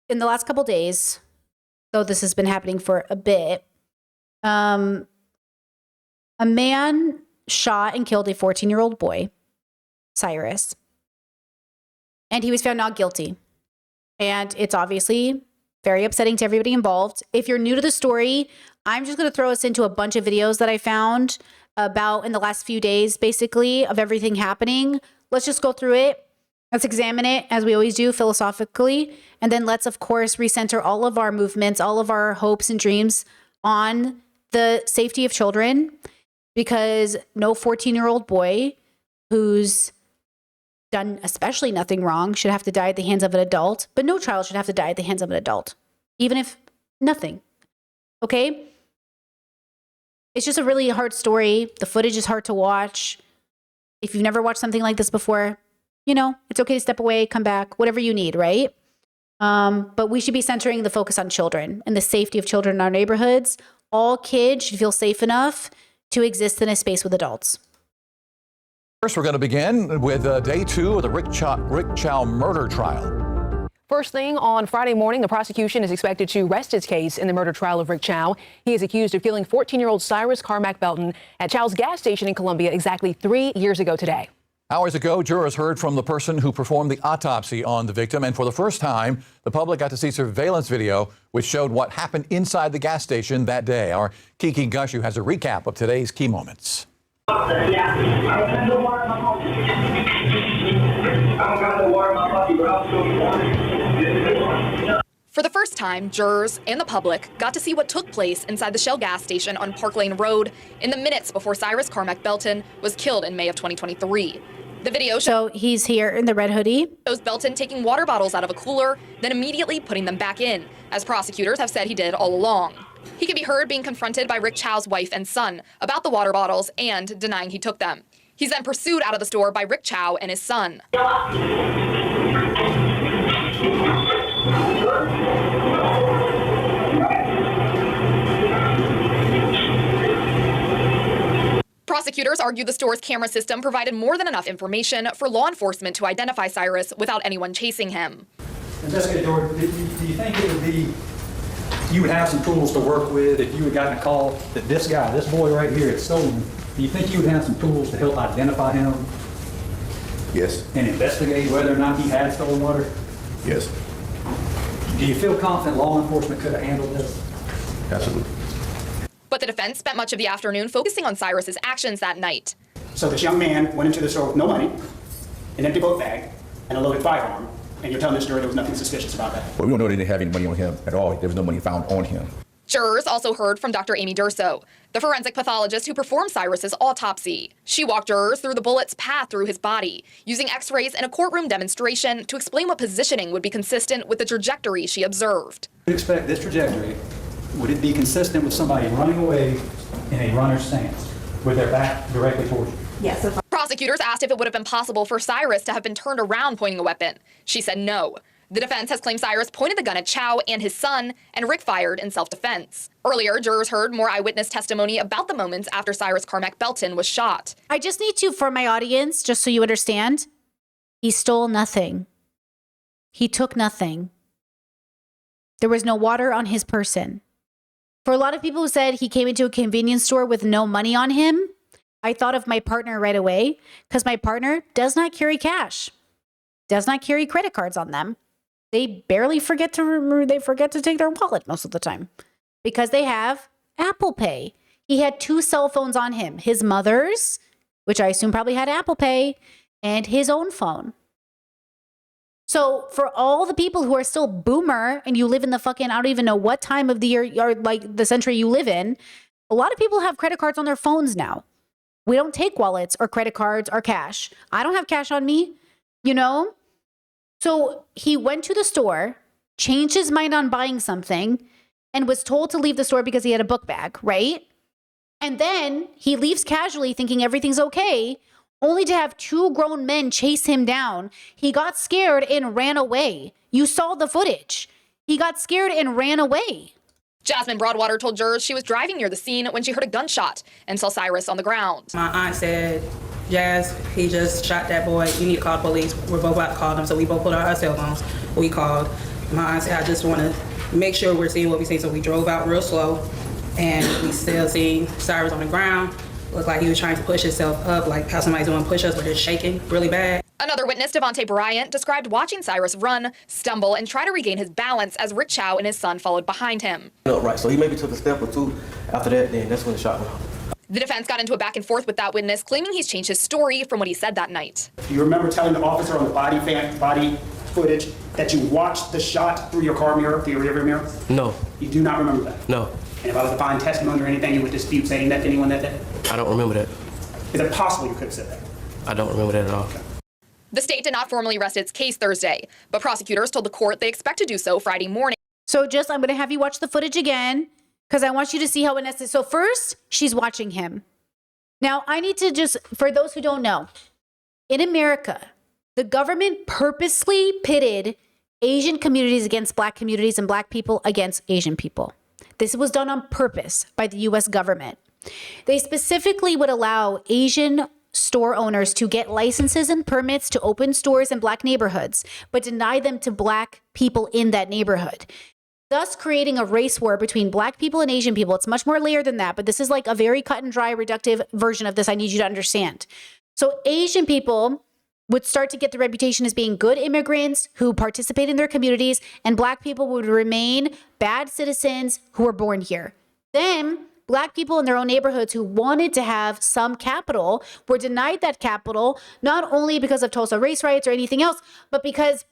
in the last couple days, though this has been happening for a bit, a man shot and killed a 14-year-old boy, Cyrus, and he was found not guilty. And it's obviously very upsetting to everybody involved. If you're new to the story, I'm just going to throw us into a bunch of videos that I found about in the last few days, basically, of everything happening. Let's just go through it. Let's examine it, as we always do, philosophically. And then let's, of course, recenter all of our movements, all of our hopes and dreams on the safety of children, because no 14-year-old boy who's done especially nothing wrong should have to die at the hands of an adult, but no child should have to die at the hands of an adult, even if nothing. Okay? It's just a really hard story. The footage is hard to watch. If you've never watched something like this before, you know, it's okay to step away, come back, whatever you need, right? But we should be centering the focus on children and the safety of children in our neighborhoods. All kids should feel safe enough to exist in a space with adults. First, we're going to begin with day 2 of the Rick Chow murder trial. First thing on Friday morning, the prosecution is expected to rest its case in the murder trial of Rick Chow. He is accused of killing 14-year-old Cyrus Carmack Belton at Chow's gas station in Columbia exactly 3 years ago today. Hours ago, jurors heard from the person who performed the autopsy on the victim, and for the first time, the public got to see surveillance video which showed what happened inside the gas station that day. Our Kiki Gushu has a recap of today's key moments. For the first time, jurors and the public got to see what took place inside the Shell gas station on Park Lane Road in the minutes before Cyrus Carmack Belton was killed in May of 2023. The video So he's here in the red hoodie. shows Belton taking water bottles out of a cooler, then immediately putting them back in, as prosecutors have said he did all along. He can be heard being confronted by Rick Chow's wife and son about the water bottles and denying he took them. He's then pursued out of the store by Rick Chow and his son. Prosecutors argue the store's camera system provided more than enough information for law enforcement to identify Cyrus without anyone chasing him. Investigator Jordan, do you think it would be, you would have some tools to work with if you had gotten a call that this guy, this boy right here, is stolen? Do you think you would have some tools to help identify him? Yes. And investigate whether or not he had stolen water? Yes. Do you feel confident law enforcement could have handled this? Absolutely. But the defense spent much of the afternoon focusing on Cyrus's actions that night. So this young man went into the store with no money, an empty book bag, and a loaded firearm, and you're telling this jury there was nothing suspicious about that? Well, we don't know they didn't have any money on him at all. There was no money found on him. Jurors also heard from Dr. Amy Durso, the forensic pathologist who performed Cyrus's autopsy. She walked jurors through the bullet's path through his body, using x-rays and a courtroom demonstration to explain what positioning would be consistent with the trajectory she observed. You expect this trajectory, would it be consistent with somebody running away in a runner's stance with their back directly towards you? Yes. Prosecutors asked if it would have been possible for Cyrus to have been turned around pointing a weapon. She said no. The defense has claimed Cyrus pointed the gun at Chow and his son, and Rick fired in self-defense. Earlier, jurors heard more eyewitness testimony about the moments after Cyrus Carmack Belton was shot. I just need to, for my audience, just so you understand, he stole nothing. He took nothing. There was no water on his person. For a lot of people who said he came into a convenience store with no money on him, I thought of my partner right away, because my partner does not carry cash, does not carry credit cards on them. They barely forget to take their wallet most of the time because they have Apple Pay. He had 2 cell phones on him, his mother's, which I assume probably had Apple Pay, and his own phone. So for all the people who are still boomer and you live in the fucking, I don't even know what time of the year or like the century you live in, a lot of people have credit cards on their phones now. We don't take wallets or credit cards or cash. I don't have cash on me, you know? So he went to the store, changed his mind on buying something, and was told to leave the store because he had a book bag, right? And then he leaves casually thinking everything's okay, only to have 2 grown men chase him down. He got scared and ran away. You saw the footage. He got scared and ran away. Jasmine Broadwater told jurors she was driving near the scene when she heard a gunshot and saw Cyrus on the ground. My aunt said, Jazz, he just shot that boy. You need to call the police. We're both about to call them, so we both put out our cell phones. We called. My aunt said, I just want to make sure we're seeing what we see. So we drove out real slow, and we still seen Cyrus on the ground. Looked like he was trying to push himself up, like how somebody's doing push-ups, but they're shaking really bad. Another witness, Devontae Bryant, described watching Cyrus run, stumble, and try to regain his balance as Rick Chow and his son followed behind him. Right, so he maybe took a step or two. After that, then that's when the shot went off. The defense got into a back and forth with that witness, claiming he's changed his story from what he said that night. Do you remember telling the officer on the body footage that you watched the shot through your car mirror, through your rearview mirror? No. You do not remember that? No. And if I was to find testimony or anything, you would dispute saying that to anyone that day? I don't remember that. Is it possible you could have said that? I don't remember that at all. The state did not formally rest its case Thursday, but prosecutors told the court they expect to do so Friday morning. So I'm going to have you watch the footage again because I want you to see how Vanessa. So first, she's watching him. Now, I need to just, for those who don't know, in America, the government purposely pitted Asian communities against Black communities and Black people against Asian people. This was done on purpose by the U.S. government. They specifically would allow Asian store owners to get licenses and permits to open stores in Black neighborhoods, but deny them to Black people in that neighborhood, thus creating a race war between Black people and Asian people. It's much more layered than that, but this is like a very cut and dry, reductive version of this I need you to understand. So Asian people would start to get the reputation as being good immigrants who participate in their communities, and Black people would remain bad citizens who were born here. Then Black people in their own neighborhoods who wanted to have some capital were denied that capital, not only because of Tulsa race riots or anything else, but because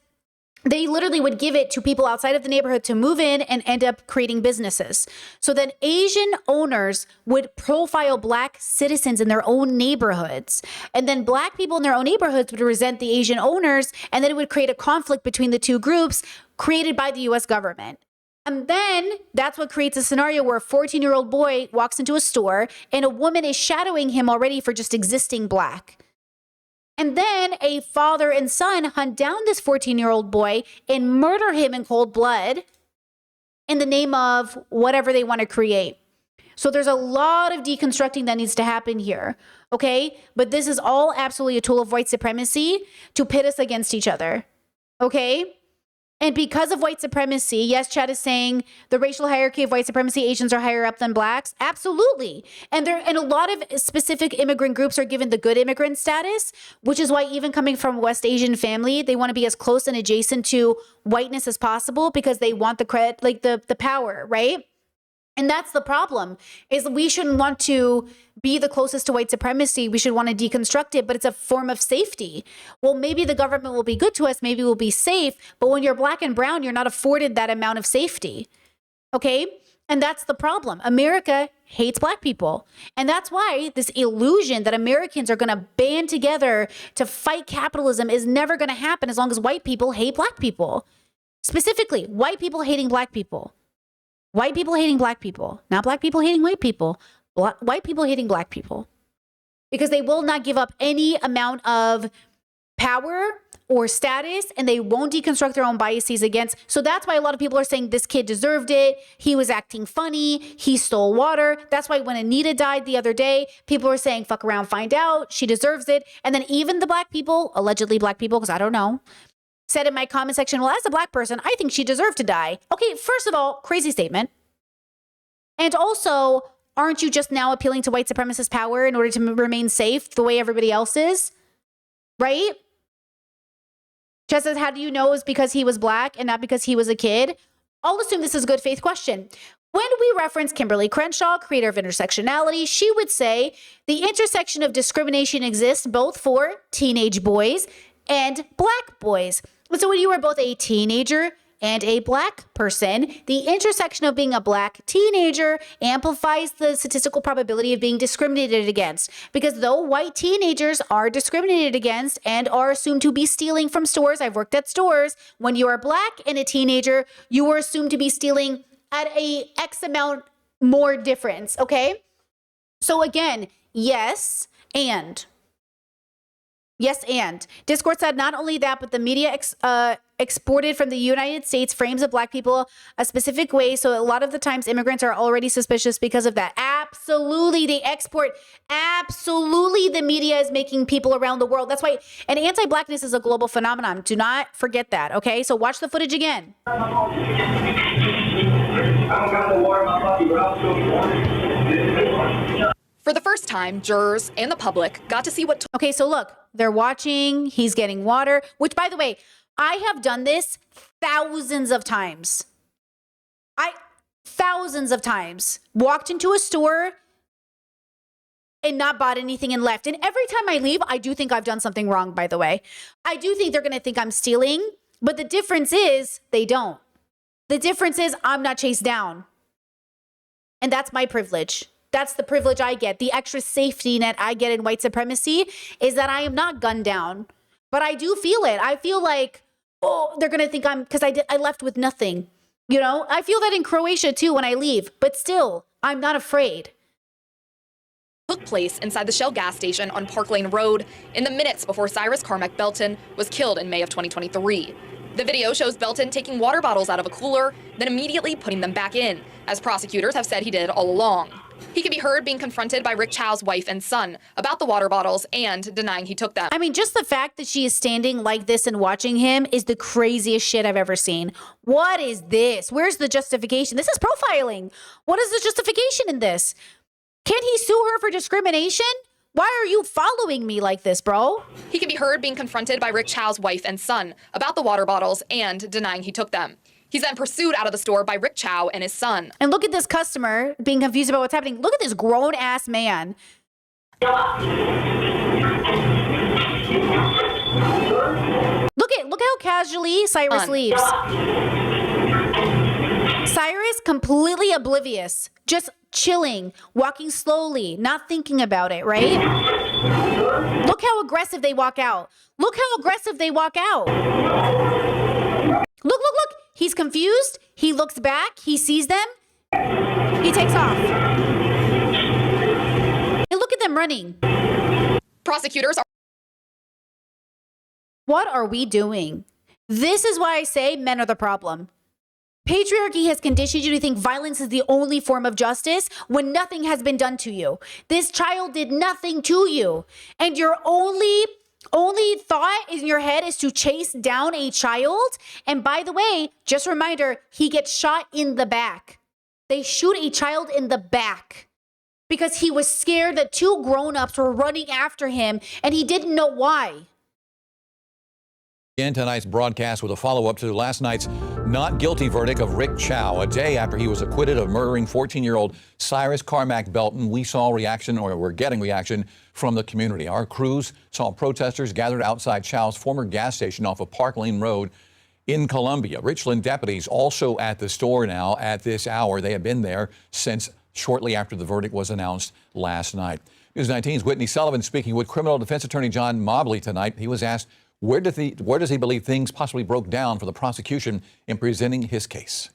they literally would give it to people outside of the neighborhood to move in and end up creating businesses. So then Asian owners would profile Black citizens in their own neighborhoods. And then Black people in their own neighborhoods would resent the Asian owners. And then it would create a conflict between the two groups created by the US government. And then that's what creates a scenario where a 14-year-old boy walks into a store and a woman is shadowing him already for just existing Black. And then a father and son hunt down this 14-year-old boy and murder him in cold blood in the name of whatever they want to create. So there's a lot of deconstructing that needs to happen here, okay? But this is all absolutely a tool of white supremacy to pit us against each other, okay? And because of white supremacy, yes, Chad is saying the racial hierarchy of white supremacy, Asians are higher up than Blacks. Absolutely. And a lot of specific immigrant groups are given the good immigrant status, which is why even coming from a West Asian family, they want to be as close and adjacent to whiteness as possible because they want the credit, like the power, right? And that's the problem, is we shouldn't want to be the closest to white supremacy. We should want to deconstruct it, but it's a form of safety. Well, maybe the government will be good to us. Maybe we'll be safe. But when you're Black and brown, you're not afforded that amount of safety. Okay? And that's the problem. America hates Black people. And that's why this illusion that Americans are going to band together to fight capitalism is never going to happen as long as white people hate Black people. Specifically, white people hating Black people. White people hating Black people, not Black people hating white people, white people hating Black people, because they will not give up any amount of power or status, and they won't deconstruct their own biases against. So that's why a lot of people are saying this kid deserved it. He was acting funny. He stole water. That's why when Anita died the other day, people were saying, fuck around, find out. She deserves it. And then even the Black people, allegedly Black people, because I don't know, said in my comment section, well, as a Black person, I think she deserved to die. Okay, first of all, crazy statement. And also, aren't you just now appealing to white supremacist power in order to remain safe the way everybody else is? Right? Just says, how do you know it was because he was Black and not because he was a kid? I'll assume this is a good faith question. When we reference Kimberly Crenshaw, creator of intersectionality, she would say the intersection of discrimination exists both for teenage boys and Black boys. So when you are both a teenager and a Black person, the intersection of being a Black teenager amplifies the statistical probability of being discriminated against. Because though white teenagers are discriminated against and are assumed to be stealing from stores, I've worked at stores, when you are Black and a teenager, you are assumed to be stealing at a X amount more difference, okay? So again, yes, and Yes, and Discord said not only that, but the media exported from the United States frames of black people a specific way. So a lot of the times immigrants are already suspicious because of that. Absolutely. They export. Absolutely. The media is making people around the world. That's why. And anti-blackness is a global phenomenon. Do not forget that. Okay. So watch the footage again. For the first time, jurors and the public got to see what Okay, so look, they're watching, he's getting water, which by the way, I have done this thousands of times. Thousands of times. Walked into a store and not bought anything and left. And every time I leave, I do think I've done something wrong, by the way. I do think they're gonna think I'm stealing, but the difference is they don't. The difference is I'm not chased down. And that's my privilege. That's the privilege I get. The extra safety net I get in white supremacy is that I am not gunned down. But I do feel it. I feel like, oh, they're going to think because I left with nothing. You know, I feel that in Croatia too when I leave. But still, I'm not afraid. took place inside the Shell gas station on Park Lane Road in the minutes before Cyrus Carmack Belton was killed in May of 2023. The video shows Belton taking water bottles out of a cooler, then immediately putting them back in, as prosecutors have said he did all along. He can be heard being confronted by Rick Chow's wife and son about the water bottles and denying he took them. I mean, just the fact that she is standing like this and watching him is the craziest shit I've ever seen. What is this? Where's the justification? This is profiling. What is the justification in this? Can't he sue her for discrimination? Why are you following me like this, bro? He can be heard being confronted by Rick Chow's wife and son about the water bottles and denying he took them. He's then pursued out of the store by Rick Chow and his son. And look at this customer being confused about what's happening. Look at this grown-ass man. Look how casually Cyrus leaves. Cyrus completely oblivious, just chilling, walking slowly, not thinking about it, right? Look how aggressive they walk out. Look how aggressive they walk out. Look. He's confused. He looks back. He sees them. He takes off. And look at them running. Prosecutors are... What are we doing? This is why I say men are the problem. Patriarchy has conditioned you to think violence is the only form of justice when nothing has been done to you. This child did nothing to you. And your only thought in your head is to chase down a child. And by the way, just a reminder, he gets shot in the back. They shoot a child in the back because he was scared that two grown-ups were running after him and he didn't know why. In tonight's broadcast with a follow-up to last night's not guilty verdict of Rick Chow, a day after he was acquitted of murdering 14-year-old Cyrus Carmack Belton. We saw reaction, or we're getting reaction, from the community. Our crews saw protesters gathered outside Chow's former gas station off of Park Lane Road in Columbia. Richland deputies also at the store now at this hour. They have been there since shortly after the verdict was announced last night. News 19's Whitney Sullivan speaking with criminal defense attorney John Mobley tonight. He was asked, where does he believe things possibly broke down for the prosecution in presenting his case?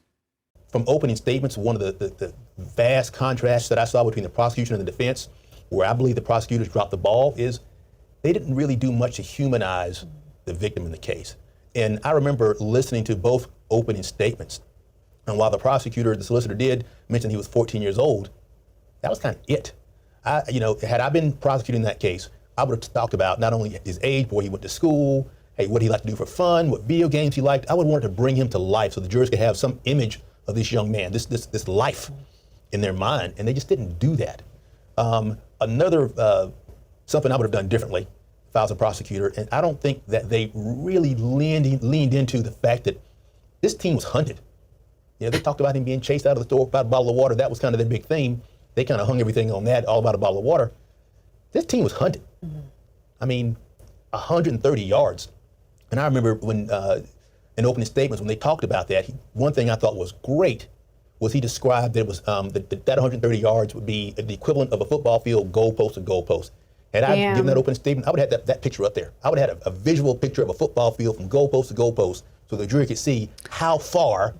From opening statements, one of the vast contrasts that I saw between the prosecution and the defense, where I believe the prosecutors dropped the ball, is they didn't really do much to humanize the victim in the case. And I remember listening to both opening statements. And while the solicitor did mention he was 14 years old, that was kind of it. Had I been prosecuting that case, I would have talked about not only his age, where he went to school, what he liked to do for fun, what video games he liked. I would want to bring him to life so the jurors could have some image of this young man, this life in their mind, and they just didn't do that. Something I would have done differently if I was a prosecutor, and I don't think that they really leaned into the fact that this team was hunted. They talked about him being chased out of the store about a bottle of water. That was kind of their big theme. They kind of hung everything on that, all about a bottle of water. This team was hunted. Mm-hmm. I mean, 130 yards. And I remember when, in opening statements, when they talked about that, one thing I thought was great was he described that it was that 130 yards would be the equivalent of a football field, goalpost to goalpost. Had I given that opening statement, I would have had that picture up there. I would have had a visual picture of a football field from goalpost to goalpost so the jury could see how far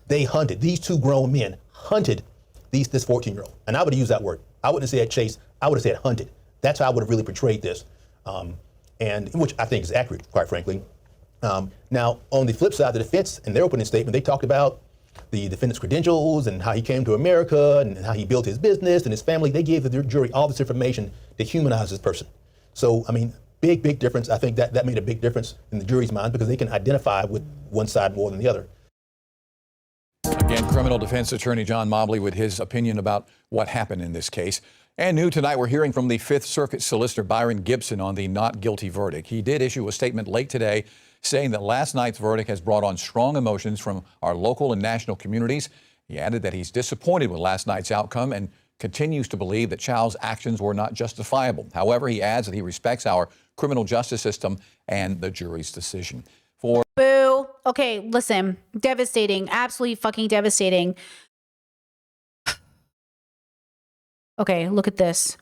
they hunted. These two grown men hunted this 14-year-old. And I would have used that word. I wouldn't have said chase. I would have said hunted. That's how I would have really portrayed this. and which I think is accurate, quite frankly. Now, on the flip side, the defense, in their opening statement, they talked about the defendant's credentials and how he came to America and how he built his business and his family. They gave the jury all this information to humanize this person. So, I mean, big difference. I think that made a big difference in the jury's mind because they can identify with one side more than the other. Again, criminal defense attorney John Mobley with his opinion about what happened in this case. And new tonight, we're hearing from the Fifth Circuit solicitor Byron Gibson on the not guilty verdict. He did issue a statement late today saying that last night's verdict has brought on strong emotions from our local and national communities. He added that he's disappointed with last night's outcome and continues to believe that Chow's actions were not justifiable. However, he adds that he respects our criminal justice system and the jury's decision. Boo. Okay, listen. Devastating. Absolutely fucking devastating. Okay, look at this.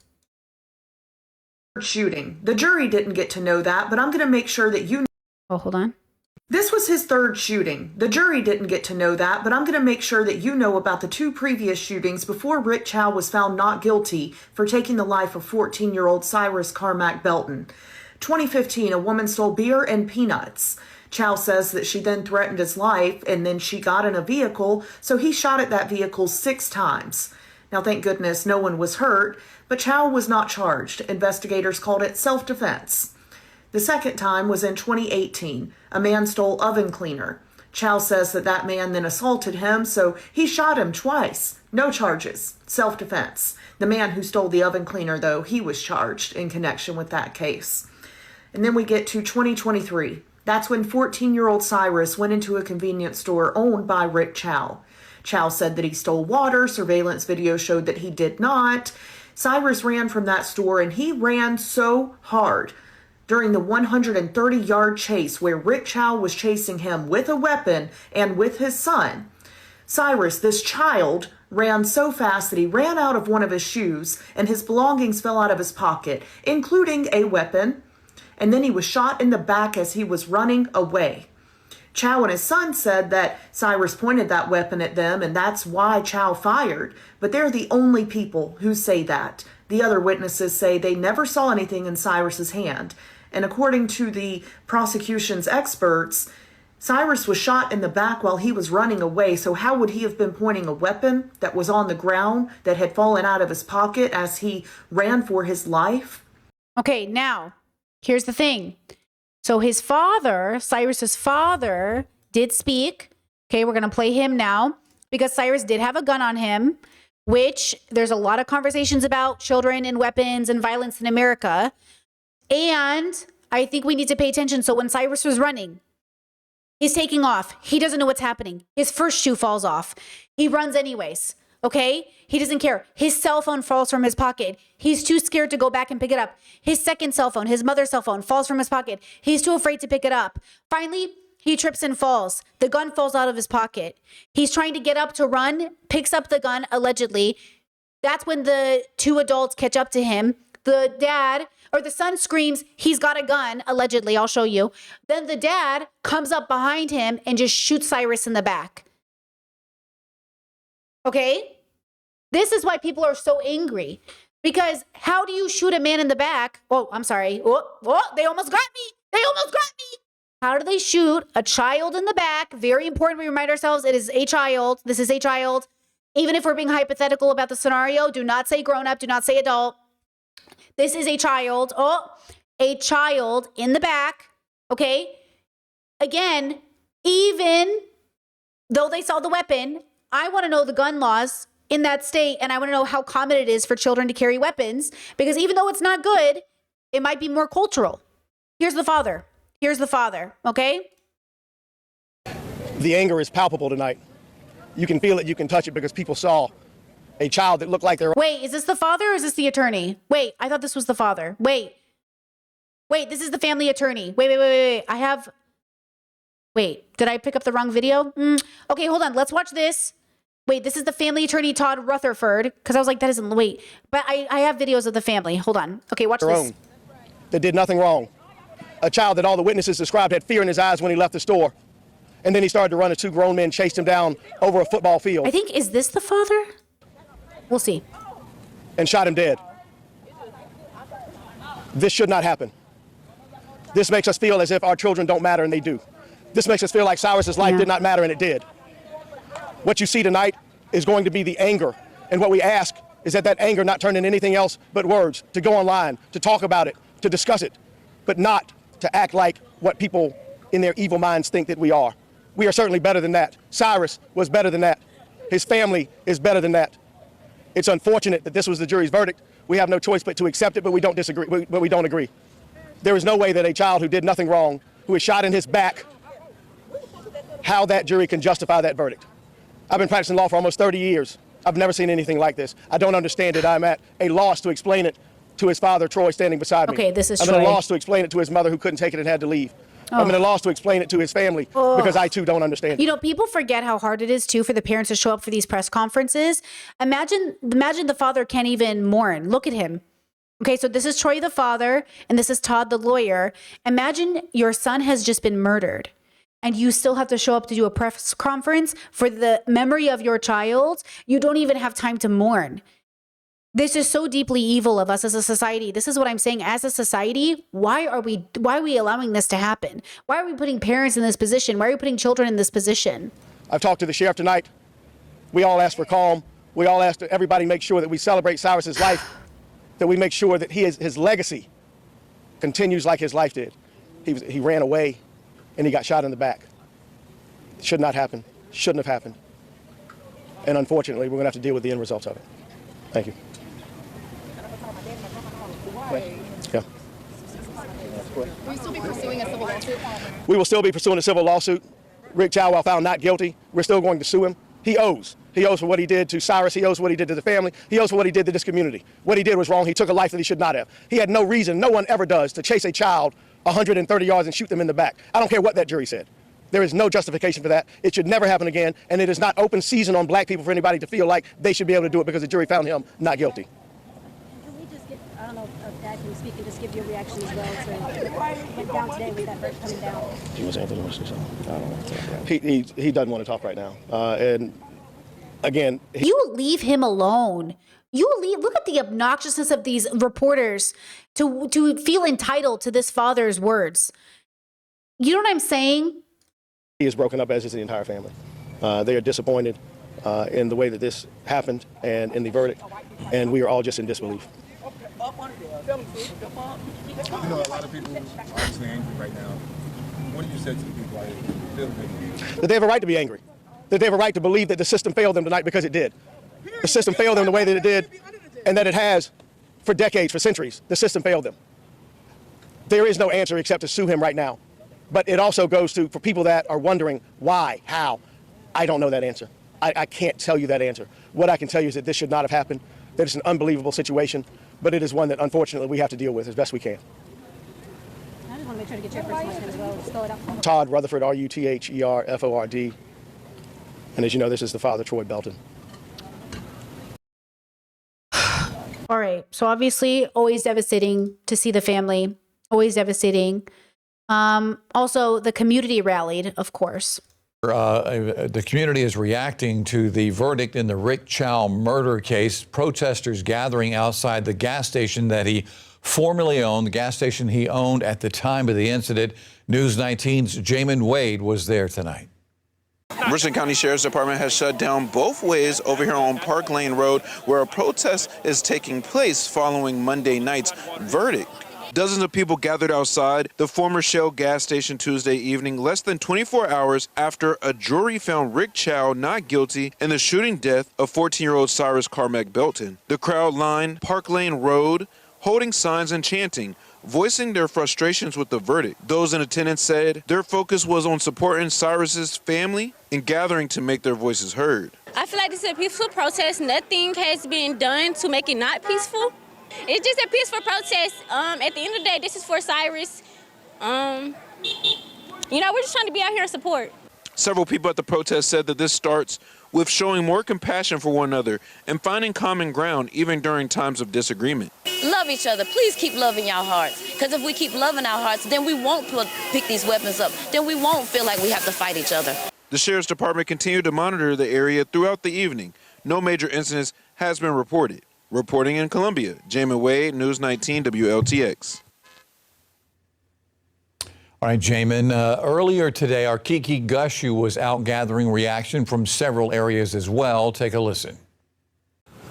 Shooting. The jury didn't get to know that, but I'm going to make sure that you know. Oh, hold on. This was his third shooting. The jury didn't get to know that, but I'm going to make sure that you know about the 2 previous shootings before Rick Chow was found not guilty for taking the life of 14-year-old Cyrus Carmack Belton. 2015, a woman stole beer and peanuts. Chow says that she then threatened his life and then she got in a vehicle, so he shot at that vehicle 6 times. Now, thank goodness no one was hurt, but Chow was not charged. Investigators called it self-defense. The second time was in 2018. A man stole oven cleaner. Chow says that man then assaulted him, so he shot him twice. No charges. Self-defense. The man who stole the oven cleaner, though, he was charged in connection with that case. And then we get to 2023. That's when 14-year-old Cyrus went into a convenience store owned by Rick Chow. Chow said that he stole water. Surveillance video showed that he did not. Cyrus ran from that store, and he ran so hard during the 130-yard chase where Rick Chow was chasing him with a weapon and with his son. Cyrus, this child, ran so fast that he ran out of one of his shoes and his belongings fell out of his pocket, including a weapon, and then he was shot in the back as he was running away. Chow and his son said that Cyrus pointed that weapon at them and that's why Chow fired, but they're the only people who say that. The other witnesses say they never saw anything in Cyrus's hand. And according to the prosecution's experts, Cyrus was shot in the back while he was running away, so how would he have been pointing a weapon that was on the ground that had fallen out of his pocket as he ran for his life? Okay, now, here's the thing. So his father, Cyrus's father, did speak. Okay, we're going to play him now because Cyrus did have a gun on him, which there's a lot of conversations about children and weapons and violence in America. And I think we need to pay attention. So when Cyrus was running, he's taking off. He doesn't know what's happening. His first shoe falls off. He runs anyways. Okay? He doesn't care. His cell phone falls from his pocket. He's too scared to go back and pick it up. His second cell phone, his mother's cell phone, falls from his pocket. He's too afraid to pick it up. Finally, he trips and falls. The gun falls out of his pocket. He's trying to get up to run, picks up the gun, allegedly. That's when the 2 adults catch up to him. The dad or the son screams, he's got a gun, allegedly. I'll show you. Then the dad comes up behind him and just shoots Cyrus in the back. Okay? This is why people are so angry. Because how do you shoot a man in the back? Oh, I'm sorry. Oh, they almost got me. They almost got me. How do they shoot a child in the back? Very important we remind ourselves it is a child. This is a child. Even if we're being hypothetical about the scenario, do not say grown up, do not say adult. This is a child. Oh, a child in the back. Okay? Again, even though they saw the weapon, I want to know the gun laws in that state, and I want to know how common it is for children to carry weapons, because even though it's not good, it might be more cultural. Here's the father. Here's the father, okay? The anger is palpable tonight. You can feel it, you can touch it, because people saw a child that looked like their... Wait, is this the father or is this the attorney? Wait, I thought this was the father. Wait, this is the family attorney. Wait. Wait, did I pick up the wrong video? Okay, hold on. Let's watch this. Wait, this is the family attorney, Todd Rutherford, because I was like, that isn't... Wait, but I have videos of the family. Hold on. Okay, watch this. That did nothing wrong. A child that all the witnesses described had fear in his eyes when he left the store. And then he started to run and 2 grown men chased him down over a football field. I think, is this the father? We'll see. And shot him dead. This should not happen. This makes us feel as if our children don't matter, and they do. This makes us feel like Cyrus's life did not matter, and it did. What you see tonight is going to be the anger, and what we ask is that anger not turn into anything else but words, to go online, to talk about it, to discuss it, but not to act like what people in their evil minds think that we are. We are certainly better than that. Cyrus was better than that. His family is better than that. It's unfortunate that this was the jury's verdict. We have no choice but to accept it, but we don't disagree. But we don't agree. There is no way that a child who did nothing wrong, who is shot in his back, how that jury can justify that verdict. I've been practicing law for almost 30 years. I've never seen anything like this. I don't understand it. I'm at a loss to explain it to his father, Troy, standing beside me. Okay, this is I'm Troy. at a loss to explain it to his mother, who couldn't take it and had to leave. I'm at a loss to explain it to his family because I too don't understand it. You know, people forget how hard it is too for the parents to show up for these press conferences. Imagine the father can't even mourn. Look at him. Okay, so this is Troy the father, and this is Todd the lawyer. Imagine your son has just been murdered, and you still have to show up to do a press conference for the memory of your child. You don't even have time to mourn. This is so deeply evil of us as a society. This is what I'm saying. As a society, why are we allowing this to happen? Why are we putting parents in this position? Why are we putting children in this position? I've talked to the sheriff tonight. We all asked for calm. We all asked everybody make sure that we celebrate Cyrus's life, that we make sure that his legacy continues like his life did. He ran away and he got shot in the back. It should not happen. Shouldn't have happened. And unfortunately, we're going to have to deal with the end results of it. Thank you. Yeah. Will you still be pursuing a civil lawsuit? We will still be pursuing a civil lawsuit. Rick Chow, while found not guilty, we're still going to sue him. He owes. He owes for what he did to Cyrus. He owes for what he did to the family. He owes for what he did to this community. What he did was wrong. He took a life that he should not have. He had no reason, no one ever does, to chase a child 130 yards and shoot them in the back. I don't care what that jury said. There is no justification for that. It should never happen again, and it is not open season on black people for anybody to feel like they should be able to do it because the jury found him not guilty. Can we just get, I don't know if Dad can speak and just give your reaction as well to the choir went down today with that verdict coming down? Do you want to say anything? I don't want to talk. He doesn't want to talk right now. And again, You leave him alone. Look at the obnoxiousness of these reporters to feel entitled to this father's words. You know what I'm saying? he is broken up, as is the entire family. They are disappointed in the way that this happened and in the verdict, and we are all just in disbelief. You know, a lot of people are obviously angry right now. What do you say to the people out here? That they have a right to be angry. That they have a right to believe that the system failed them tonight because it did. The system failed them the way that it did, and that it has for decades, for centuries. The system failed them. There is no answer except to sue him right now. But it also goes to, for people that are wondering why, how, I don't know that answer. I can't tell you that answer. What I can tell you is that this should not have happened, that it's an unbelievable situation, but it is one that unfortunately we have to deal with as best we can. I just want to make sure to get your first name as well. Spell it out. Todd Rutherford, Rutherford. And as you know, this is the father, Troy Belton. All right. So obviously, always devastating to see the family. Always devastating. Also, the community rallied, of course. The community is reacting to the verdict in the Rick Chow murder case. Protesters gathering outside the gas station that he formerly owned, the gas station he owned at the time of the incident. News 19's Jamin Wade was there tonight. Richland County Sheriff's Department has shut down both ways over here on Park Lane Road, where a protest is taking place following Monday night's verdict. Dozens of people gathered outside the former Shell gas station Tuesday evening, less than 24 hours after a jury found Rick Chow not guilty in the shooting death of 14-year-old Cyrus Carmack Belton. The crowd lined Park Lane Road, holding signs and chanting, voicing their frustrations with the verdict. Those in attendance said their focus was on supporting Cyrus's family and gathering to make their voices heard. I feel like this is a peaceful protest. Nothing has been done to make it not peaceful. It's just a peaceful protest. At the end of the day, this is for Cyrus. We're just trying to be out here and support. Several people at the protest said that this starts with showing more compassion for one another and finding common ground even during times of disagreement. Love each other. Please keep loving your hearts. Because if we keep loving our hearts, then we won't pick these weapons up. Then we won't feel like we have to fight each other. The Sheriff's Department continued to monitor the area throughout the evening. No major incidents has been reported. Reporting in Columbia, Jamin Wade, News 19 WLTX. All right, Jamin. Earlier today, our Kiki Gushu was out gathering reaction from several areas as well. Take a listen.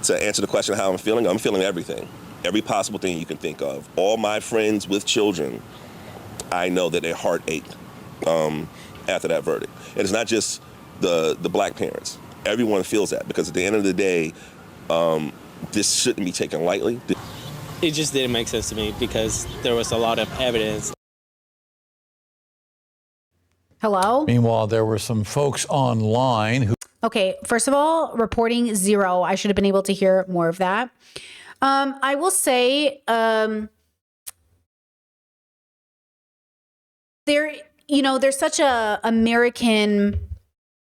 To answer the question of how I'm feeling everything. Every possible thing you can think of. All my friends with children, I know that their heart ached after that verdict. And it's not just the black parents. Everyone feels that because at the end of the day, this shouldn't be taken lightly. It just didn't make sense to me because there was a lot of evidence. Hello? Meanwhile, there were some folks online who... Okay, first of all, reporting 0. I should have been able to hear more of that. I will say there's such a American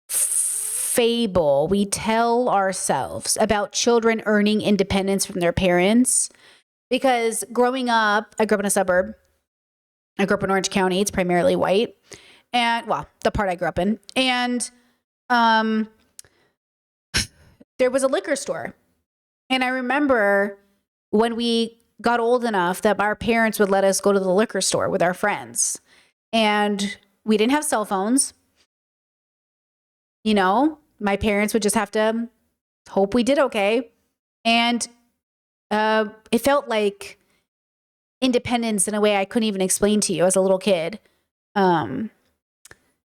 fable we tell ourselves about children earning independence from their parents. Because growing up, I grew up in a suburb. I grew up in Orange County. It's primarily white. And, well, the part I grew up in. And there was a liquor store. And I remember when we got old enough that our parents would let us go to the liquor store with our friends. And we didn't have cell phones. You know, my parents would just have to hope we did okay. And it felt like independence in a way I couldn't even explain to you as a little kid.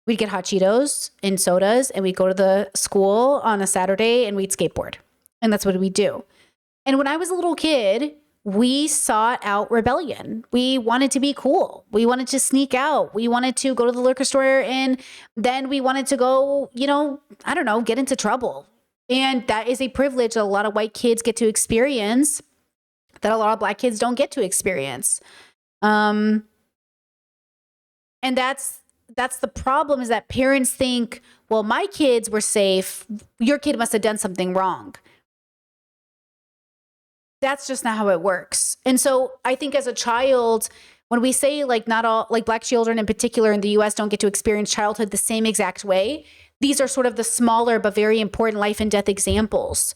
We'd get hot Cheetos and sodas and we'd go to the school on a Saturday and we'd skateboard. And that's what we do. And when I was a little kid, we sought out rebellion. We wanted to be cool. We wanted to sneak out. We wanted to go to the liquor store and then we wanted to go, get into trouble. And that is a privilege that a lot of white kids get to experience that a lot of black kids don't get to experience. And that's the problem, is that parents think, well, my kids were safe. Your kid must have done something wrong. That's just not how it works. And so I think as a child, when we say not all, black children in particular in the US don't get to experience childhood the same exact way, these are sort of the smaller but very important life and death examples.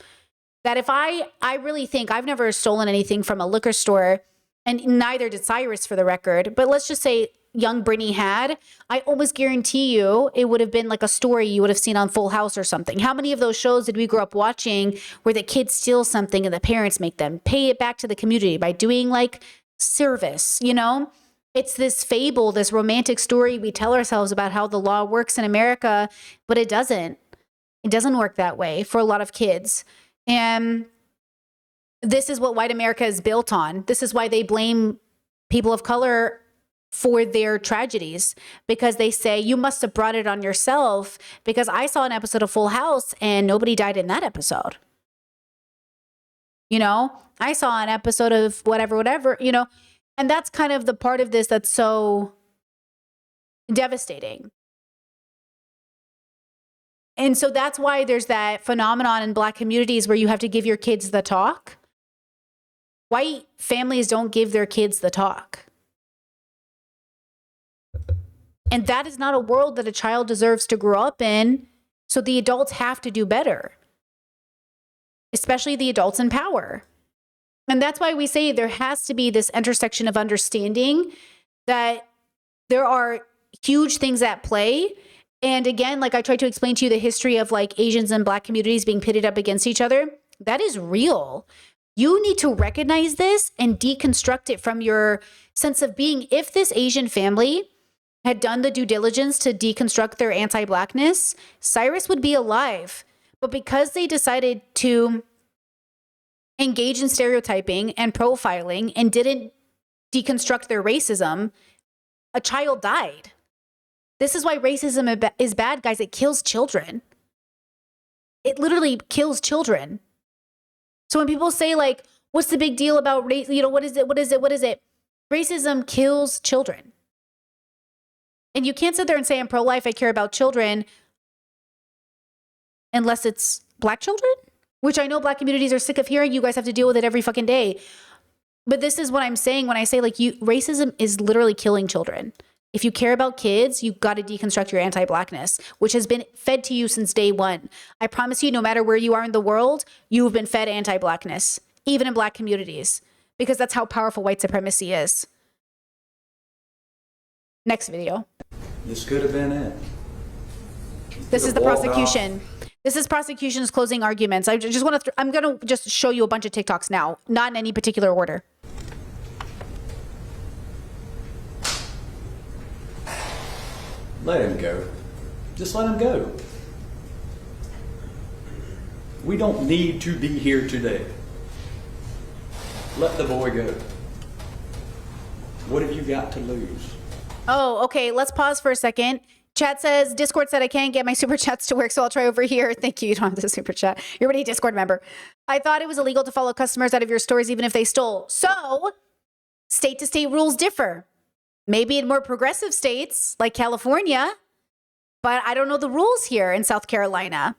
That if I really think I've never stolen anything from a liquor store, and neither did Cyrus for the record, but let's just say young Brittany had, I almost guarantee you it would have been like a story you would have seen on Full House or something. How many of those shows did we grow up watching where the kids steal something and the parents make them pay it back to the community by doing service, It's this fable, this romantic story we tell ourselves about how the law works in America, but it doesn't. It doesn't work that way for a lot of kids. And this is what white America is built on. This is why they blame people of color for their tragedies, because they say, you must have brought it on yourself, because I saw an episode of Full House and nobody died in that episode. I saw an episode of whatever, and that's kind of the part of this that's so devastating. And so that's why there's that phenomenon in black communities where you have to give your kids the talk. White families don't give their kids the talk. And that is not a world that a child deserves to grow up in. So the adults have to do better, especially the adults in power. And that's why we say there has to be this intersection of understanding that there are huge things at play. And again, I tried to explain to you the history of Asians and black communities being pitted up against each other. That is real. You need to recognize this and deconstruct it from your sense of being. If this Asian family had done the due diligence to deconstruct their anti-blackness, Cyrus would be alive. But because they decided to engage in stereotyping and profiling and didn't deconstruct their racism, a child died. This is why racism is bad, guys. It kills children. It literally kills children. So when people say what's the big deal about race? What is it? Racism kills children. And you can't sit there and say I'm pro-life, I care about children, unless it's black children, which I know black communities are sick of hearing. You guys have to deal with it every fucking day. But this is what I'm saying when I say racism is literally killing children. If you care about kids, you've got to deconstruct your anti-blackness, which has been fed to you since day one. I promise you, no matter where you are in the world, you've been fed anti-blackness, even in black communities, because that's how powerful white supremacy is. Next video. This could have been it. This is the prosecution. This is prosecution's closing arguments. I just want to, I'm going to just show you a bunch of TikToks now, not in any particular order. Let him go. Just let him go. We don't need to be here today. Let the boy go. What have you got to lose? Oh, okay. Let's pause for a second. Chat says, Discord said I can't get my super chats to work, so I'll try over here. Thank you. You don't have the super chat. You're already a Discord member. I thought it was illegal to follow customers out of your stores even if they stole. So, state to state rules differ. Maybe in more progressive states like California, but I don't know the rules here in South Carolina.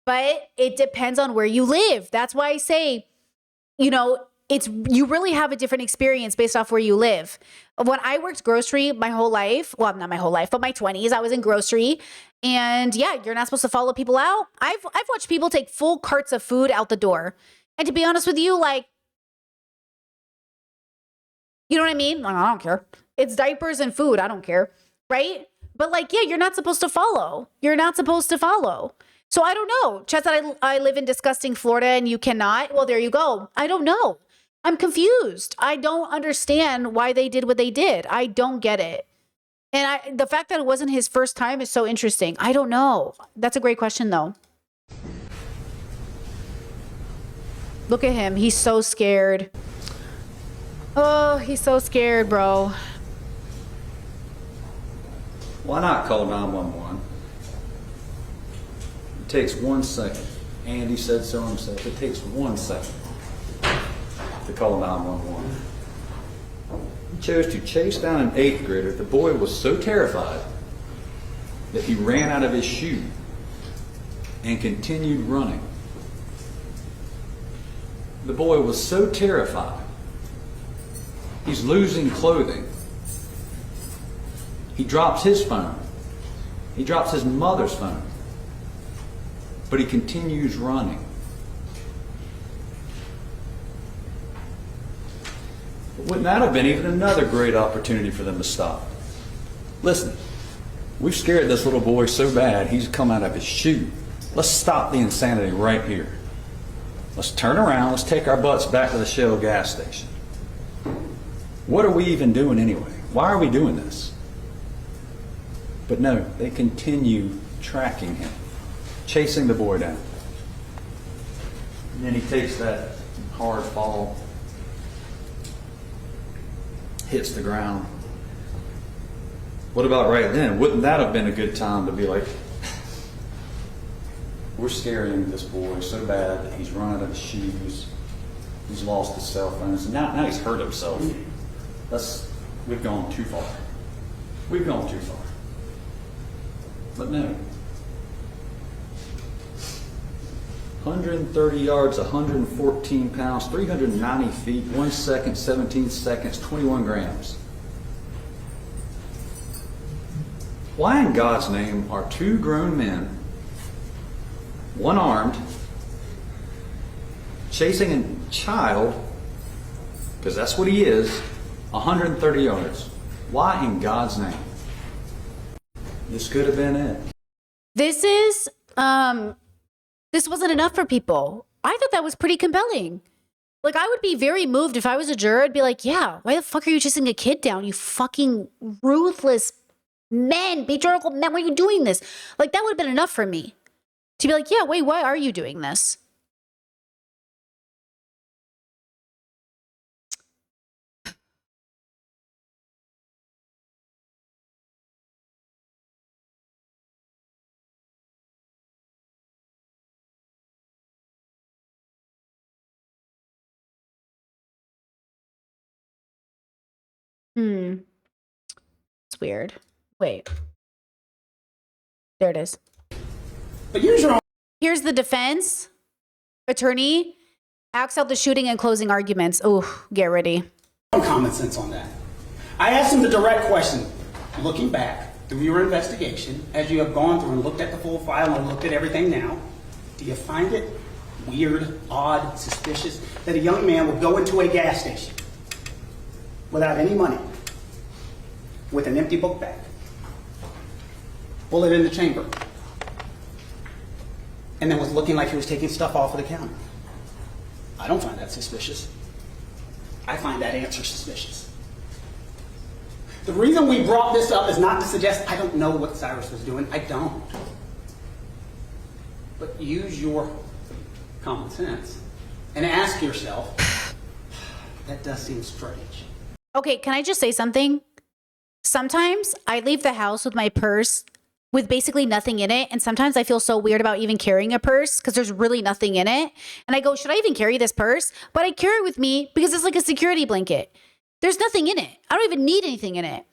But it depends on where you live. That's why I say, you know, you really have a different experience based off where you live. When I worked grocery my whole life, well, not my whole life, but my 20s, I was in grocery. And yeah, you're not supposed to follow people out. I've watched people take full carts of food out the door. And to be honest with you, like, you know what I mean? I don't care. It's diapers and food. I don't care. Right? But like, yeah, you're not supposed to follow. You're not supposed to follow. So I don't know. Chat said I live in disgusting Florida and you cannot. Well, there you go. I don't know. I'm confused. I don't understand why they did what they did. I don't get it. And the fact that it wasn't his first time is so interesting. I don't know. That's a great question, though. Look at him. He's so scared. Oh, he's so scared, bro. Why not call 911? It takes 1 second. Andy said so himself. It takes 1 second to call 911. He chose to chase down an 8th grader. The boy was so terrified that he ran out of his shoe and continued running. The boy was so terrified, he's losing clothing. He drops his phone. He drops his mother's phone. But he continues running. Wouldn't that have been even another great opportunity for them to stop? Listen, we've scared this little boy so bad he's come out of his shoe. Let's stop the insanity right here. Let's turn around, let's take our butts back to the Shell gas station. What are we even doing anyway? Why are we doing this? But no, they continue tracking him, chasing the boy down. And then he takes that hard fall, hits the ground. What about right then? Wouldn't that have been a good time to be like, we're scaring this boy so bad that he's run out of his shoes, he's lost his cell phones, and now he's hurt himself. We've gone too far. We've gone too far. But no. 130 yards, 114 pounds, 390 feet, 1 second, 17 seconds, 21 grams. Why in God's name are 2 grown men, one armed, chasing a child, because that's what he is, 130 yards? Why in God's name? This could have been it. This wasn't enough for people. I thought that was pretty compelling. Like, I would be very moved if I was a juror. I'd be like, yeah, why the fuck are you chasing a kid down? You fucking ruthless men, patriarchal men. Why are you doing this? Like, that would have been enough for me to be like, yeah, wait, why are you doing this? It's weird. Wait. There it is. Here's the defense attorney acts out the shooting and closing arguments. Oh, get ready. Common sense on that. I asked him the direct question, looking back through your investigation, as you have gone through and looked at the full file and looked at everything now, do you find it weird, odd, suspicious that a young man would go into a gas station without any money, with an empty book bag, bullet in the chamber, and then was looking like he was taking stuff off of the counter. I don't find that suspicious. I find that answer suspicious. The reason we brought this up is not to suggest I don't know what Cyrus was doing. I don't. But use your common sense and ask yourself, that does seem strange. Okay, can I just say something? Sometimes I leave the house with my purse with basically nothing in it. And sometimes I feel so weird about even carrying a purse because there's really nothing in it. And I go, should I even carry this purse? But I carry it with me because it's like a security blanket. There's nothing in it. I don't even need anything in it.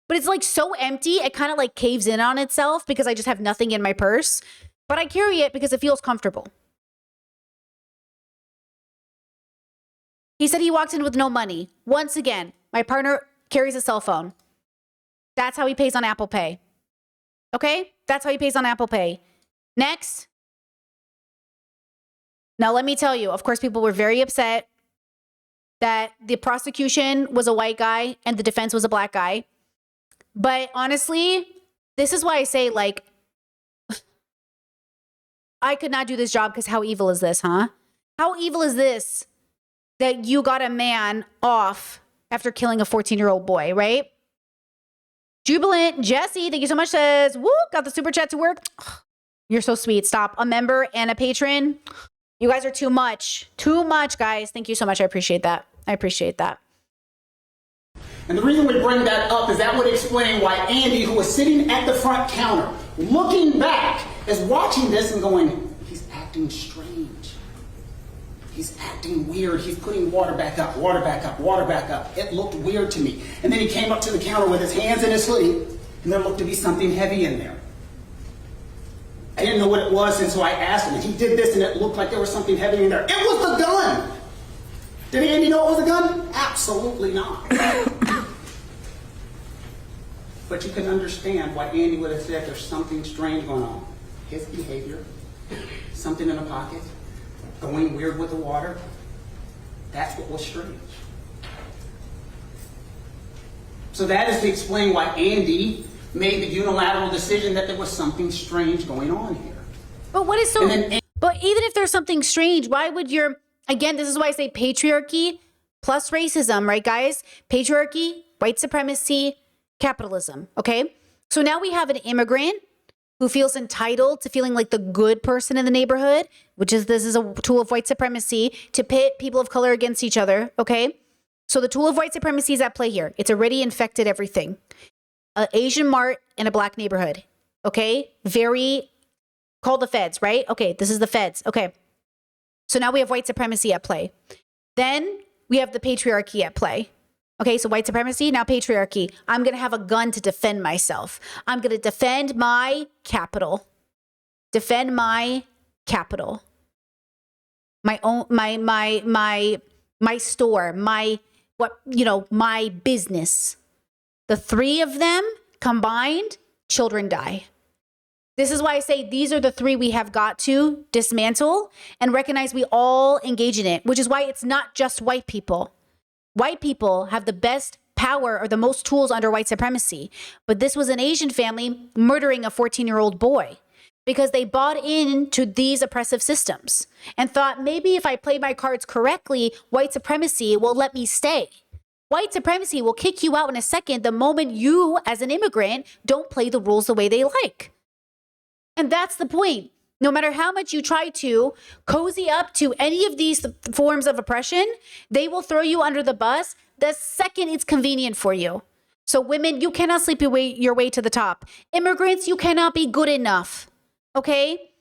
But it's like so empty, it kind of like caves in on itself because I just have nothing in my purse. But I carry it because it feels comfortable. He said he walked in with no money. Once again, my partner carries a cell phone. That's how he pays on Apple Pay. Okay? That's how he pays on Apple Pay. Next. Now, let me tell you, of course, people were very upset that the prosecution was a white guy and the defense was a black guy. But honestly, this is why I say, like, I could not do this job because how evil is this, huh? How evil is this that you got a man off after killing a 14-year-old boy, right? Jubilant Jesse, thank you so much, says, woo, got the super chat to work. You're so sweet. Stop. A member and a patron. You guys are too much. Too much, guys. Thank you so much. I appreciate that. I appreciate that. And the reason we bring that up is that would explain why Andy, who was sitting at the front counter, looking back, is watching this and going, he's acting strange. He's acting weird. He's putting water back up, water back up, water back up. It looked weird to me. And then he came up to the counter with his hands in his hoodie, and there looked to be something heavy in there. I didn't know what it was, and so I asked him, and he did this, and it looked like there was something heavy in there. It was the gun! Did Andy know it was a gun? Absolutely not. But you can understand why Andy would have said there's something strange going on. His behavior, something in the pocket, going weird with the water, that's what was strange. So that is to explain why Andy made the unilateral decision that there was something strange going on here. But what is so... But even if there's something strange, why would your... Again, this is why I say patriarchy plus racism, right, guys? Patriarchy, white supremacy, capitalism, okay? So now we have an immigrant who feels entitled to feeling like the good person in the neighborhood, this is a tool of white supremacy, to pit people of color against each other, okay? So the tool of white supremacy is at play here. It's already infected everything. An Asian mart in a black neighborhood, okay? Call the feds, right? Okay, this is the feds, okay. So now we have white supremacy at play. Then we have the patriarchy at play. Okay, so white supremacy, now patriarchy. I'm going to have a gun to defend myself. I'm going to defend my capital. Defend my capital. My own, my store, my business. The three of them combined, children die. This is why I say these are the three we have got to dismantle and recognize we all engage in it, which is why it's not just white people. White people have the best power or the most tools under white supremacy. But this was an Asian family murdering a 14-year-old boy because they bought into these oppressive systems and thought maybe if I play my cards correctly, white supremacy will let me stay. White supremacy will kick you out in a second the moment you, as an immigrant, don't play the rules the way they like. And that's the point. No matter how much you try to cozy up to any of these forms of oppression, they will throw you under the bus the second it's convenient for you. So women, you cannot sleep your way to the top. Immigrants, you cannot be good enough. Okay?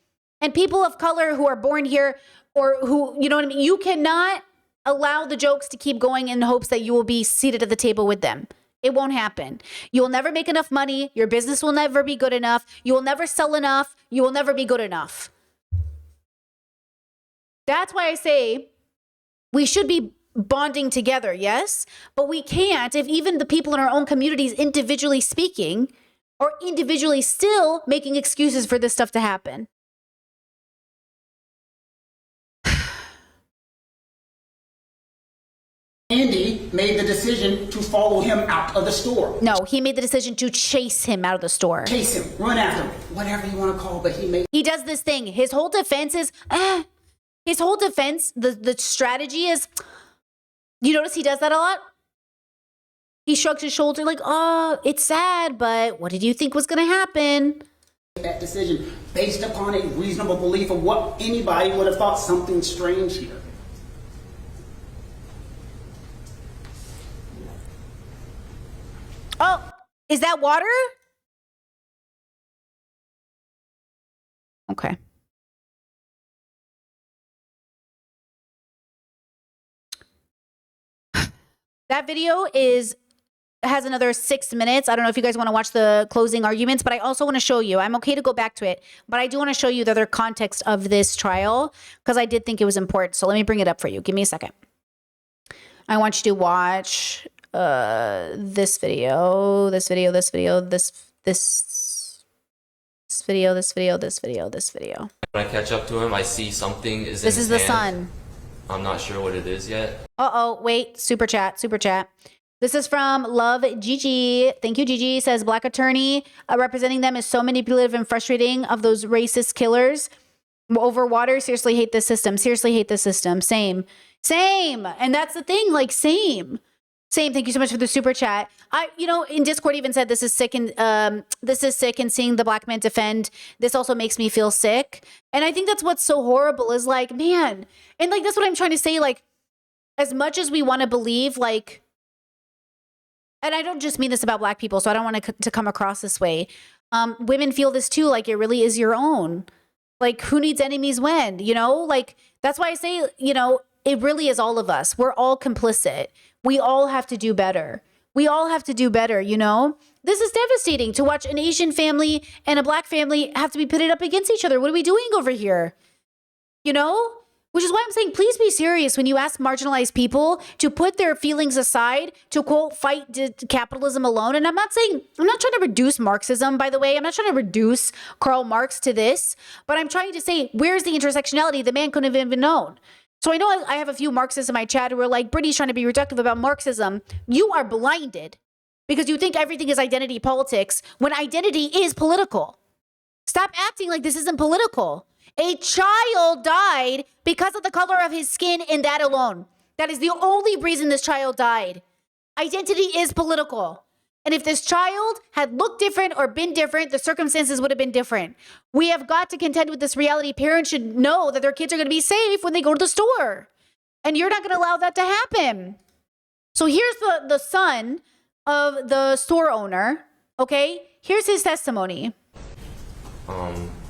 And people of color who are born here or who, you know what I mean? You cannot allow the jokes to keep going in hopes that you will be seated at the table with them. It won't happen. You will never make enough money. Your business will never be good enough. You will never sell enough. You will never be good enough. That's why I say we should be bonding together, yes? But we can't if even the people in our own communities individually speaking are individually still making excuses for this stuff to happen. Andy made the decision to follow him out of the store. No, he made the decision to chase him out of the store. Chase him, run after him, whatever you want to call it, but he does this thing. His whole defense is, the strategy is, you notice he does that a lot? He shrugs his shoulder like, oh, it's sad, but what did you think was going to happen? That decision based upon a reasonable belief of what anybody would have thought something strange here. Oh, is that water? Okay. That video has another 6 minutes. I don't know if you guys want to watch the closing arguments, but I also want to show you. I'm okay to go back to it, but I do want to show you the other context of this trial because I did think it was important. So let me bring it up for you. Give me a second. I want you to watch this video, this video, this video, this video, this video, this video, this video. When I catch up to him, I see something is in This his is the hand. sun. I'm not sure what it is yet. Uh-oh, wait, super chat. This is from Love Gigi. Thank you, Gigi. Says black attorney representing them is so manipulative and frustrating of those racist killers over water. Seriously hate this system. Same. And that's the thing, like same. Thank you so much for the super chat. In Discord even said this is sick and seeing the black man defend. This also makes me feel sick. And I think that's what's so horrible is like, man, and like that's what I'm trying to say, like, as much as we want to believe, like, and I don't just mean this about black people, so I don't want to come across this way. Women feel this too, like it really is your own. Like, who needs enemies when, Like, that's why I say, it really is all of us. We're all complicit. We all have to do better. This is devastating to watch an Asian family and a black family have to be pitted up against each other. What are we doing over here? Which is why I'm saying, please be serious when you ask marginalized people to put their feelings aside, to quote, fight capitalism alone. And I'm not trying to reduce Marxism, by the way. I'm not trying to reduce Karl Marx to this, but I'm trying to say, where's the intersectionality the man couldn't have even known? So I know I have a few Marxists in my chat who are like, Brittany's trying to be reductive about Marxism. You are blinded because you think everything is identity politics when identity is political. Stop acting like this isn't political. A child died because of the color of his skin and that alone. That is the only reason this child died. Identity is political. And if this child had looked different or been different, the circumstances would have been different. We have got to contend with this reality. Parents should know that their kids are going to be safe when they go to the store. And you're not going to allow that to happen. So here's the son of the store owner, okay? Here's his testimony.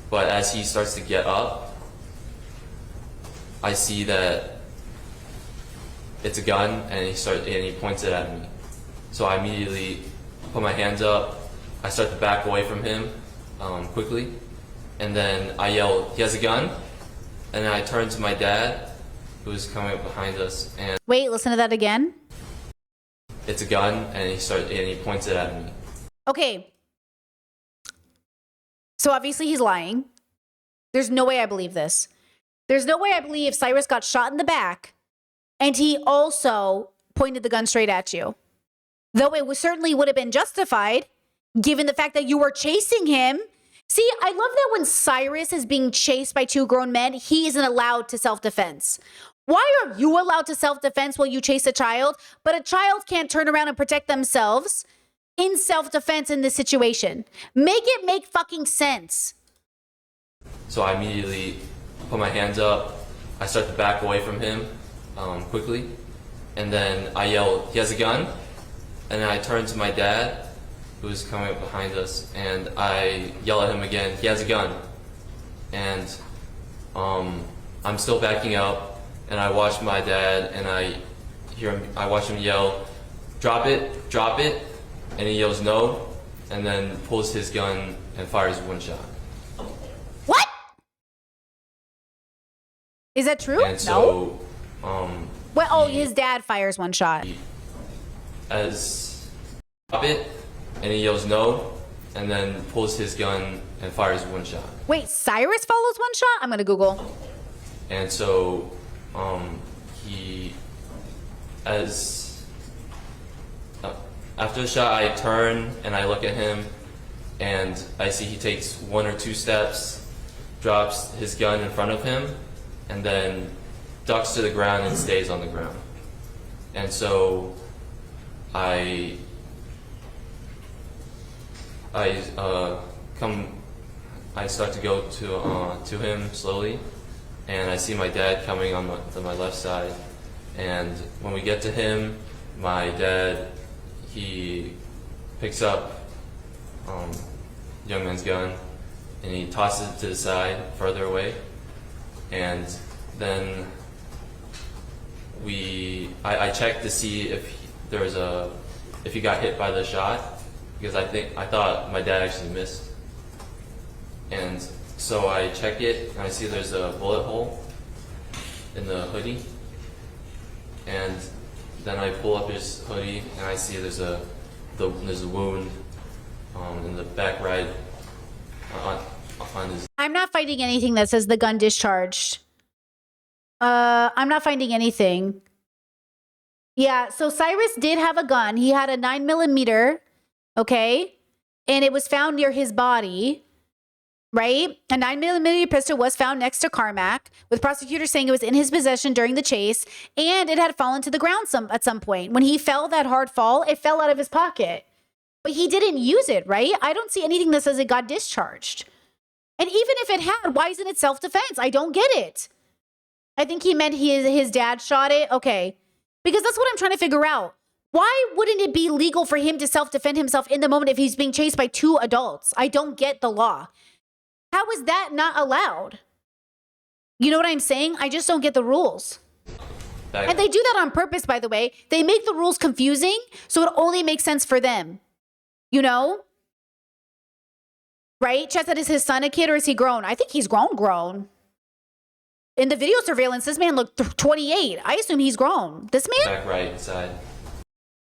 But as he starts to get up, I see that it's a gun, and he points it at me. So I immediately put my hands up. I start to back away from him quickly, and then I yell, "He has a gun!" And then I turn to my dad, who is coming up behind us, and wait, listen to that again. It's a gun, and he points it at me. Okay. So obviously he's lying. There's no way I believe this. There's no way I believe Cyrus got shot in the back and he also pointed the gun straight at you. Though it certainly would have been justified given the fact that you were chasing him. See, I love that when Cyrus is being chased by two grown men, he isn't allowed to self-defense. Why are you allowed to self-defense while you chase a child, but a child can't turn around and protect themselves in self-defense in this situation? Make it make fucking sense. So I immediately put my hands up. I start to back away from him quickly. And then I yell, "He has a gun!" And then I turn to my dad, who is coming up behind us, and I yell at him again, "He has a gun!" And I'm still backing up, and I watch my dad, and I watch him yell, "Drop it, drop it!" And he yells, "No!" And then pulls his gun and fires one shot. What? Is that true? And so, well, his dad fires one shot. As drop it, and he yells "No!" and then pulls his gun and fires one shot. Wait, Cyrus follows one shot? I'm gonna Google. And so, as after the shot, I turn and I look at him, and I see he takes 1 or 2 steps, drops his gun in front of him, and then ducks to the ground and stays on the ground. And so I start to go to him slowly, and I see my dad coming on my left side. And when we get to him, my dad, he picks up young man's gun and he tosses it to the side further away. And then I checked to see if he got hit by the shot, because I thought my dad actually missed. And so I check it and I see there's a bullet hole in the hoodie. And then I pull up his hoodie and I see there's a wound in the back right on his. I'm not finding anything that says the gun discharged. I'm not finding anything. Yeah, so Cyrus did have a gun. He had a 9mm, okay? And it was found near his body, right? A 9mm pistol was found next to Carmack, with prosecutors saying it was in his possession during the chase, and it had fallen to the ground at some point. When he fell that hard fall, it fell out of his pocket. But he didn't use it, right? I don't see anything that says it got discharged. And even if it had, why isn't it self-defense? I don't get it. I think he meant his dad shot it. Okay. Because that's what I'm trying to figure out. Why wouldn't it be legal for him to self-defend himself in the moment if he's being chased by 2 adults? I don't get the law. How is that not allowed? You know what I'm saying? I just don't get the rules. And they do that on purpose, by the way. They make the rules confusing so it only makes sense for them. You know? Right? Chet said, is his son a kid or is he grown? I think he's grown. In the video surveillance, this man looked 28. I assume he's grown. This man? Back right side.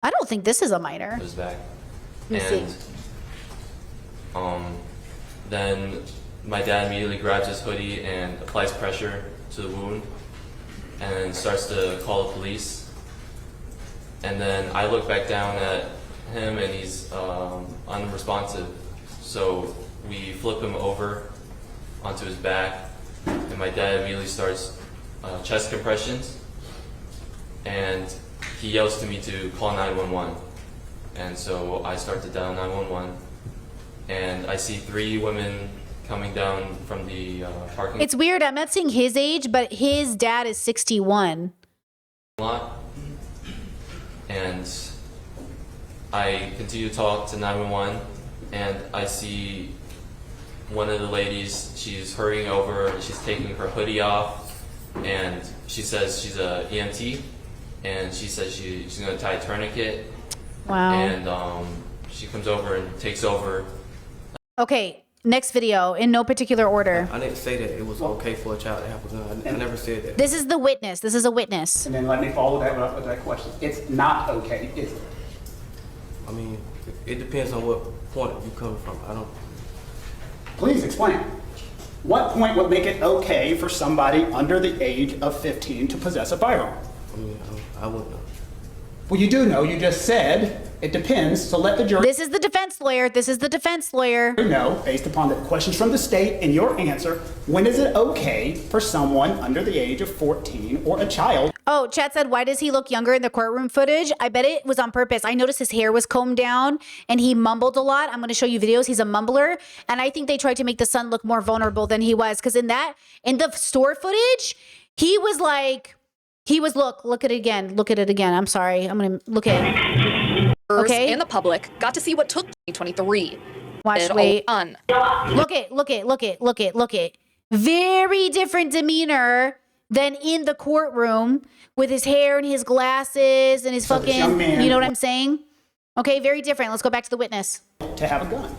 I don't think this is a minor. His back. Let me And see. then my dad immediately grabs his hoodie and applies pressure to the wound and then starts to call the police. And then I look back down at him and he's unresponsive. So we flip him over onto his back and my dad immediately starts chest compressions and he yells to me to call 911. And so I start to dial 911 and I see 3 women coming down from the parking It's weird. I'm not seeing his age, but his dad is 61. lot. And I continue to talk to 911 and I see one of the ladies, she's hurrying over, she's taking her hoodie off and she says she's a EMT and she says she's going to tie a tourniquet. Wow. And she comes over and takes over. Okay, next video in no particular order. I didn't say that it was okay for a child to have a gun. I never said that. This is the witness. This is a witness. And then let me follow that up with that question. It's not okay, is it? I mean, it depends on what point you come from. I don't. Please explain. What point would make it okay for somebody under the age of 15 to possess a firearm? I mean, I wouldn't know. Well, you do know. You just said it depends. So let the jury This is the defense lawyer. This is the defense lawyer. know, based upon the questions from the state and your answer, when is it okay for someone under the age of 14 or a child? Oh, Chad said, why does he look younger in the courtroom footage? I bet it was on purpose. I noticed his hair was combed down and he mumbled a lot. I'm going to show you videos. He's a mumbler. And I think they tried to make the son look more vulnerable than he was. Because in the store footage, he was like, look at it again. Look at it again. I'm sorry. I'm going to look at it. Okay. And the public got to see what took 2023. Watch, wait. Look it. Very different demeanor than in the courtroom with his hair and his glasses and his So this young man- you know what I'm saying? Okay, very different. Let's go back to the witness. To have a gun.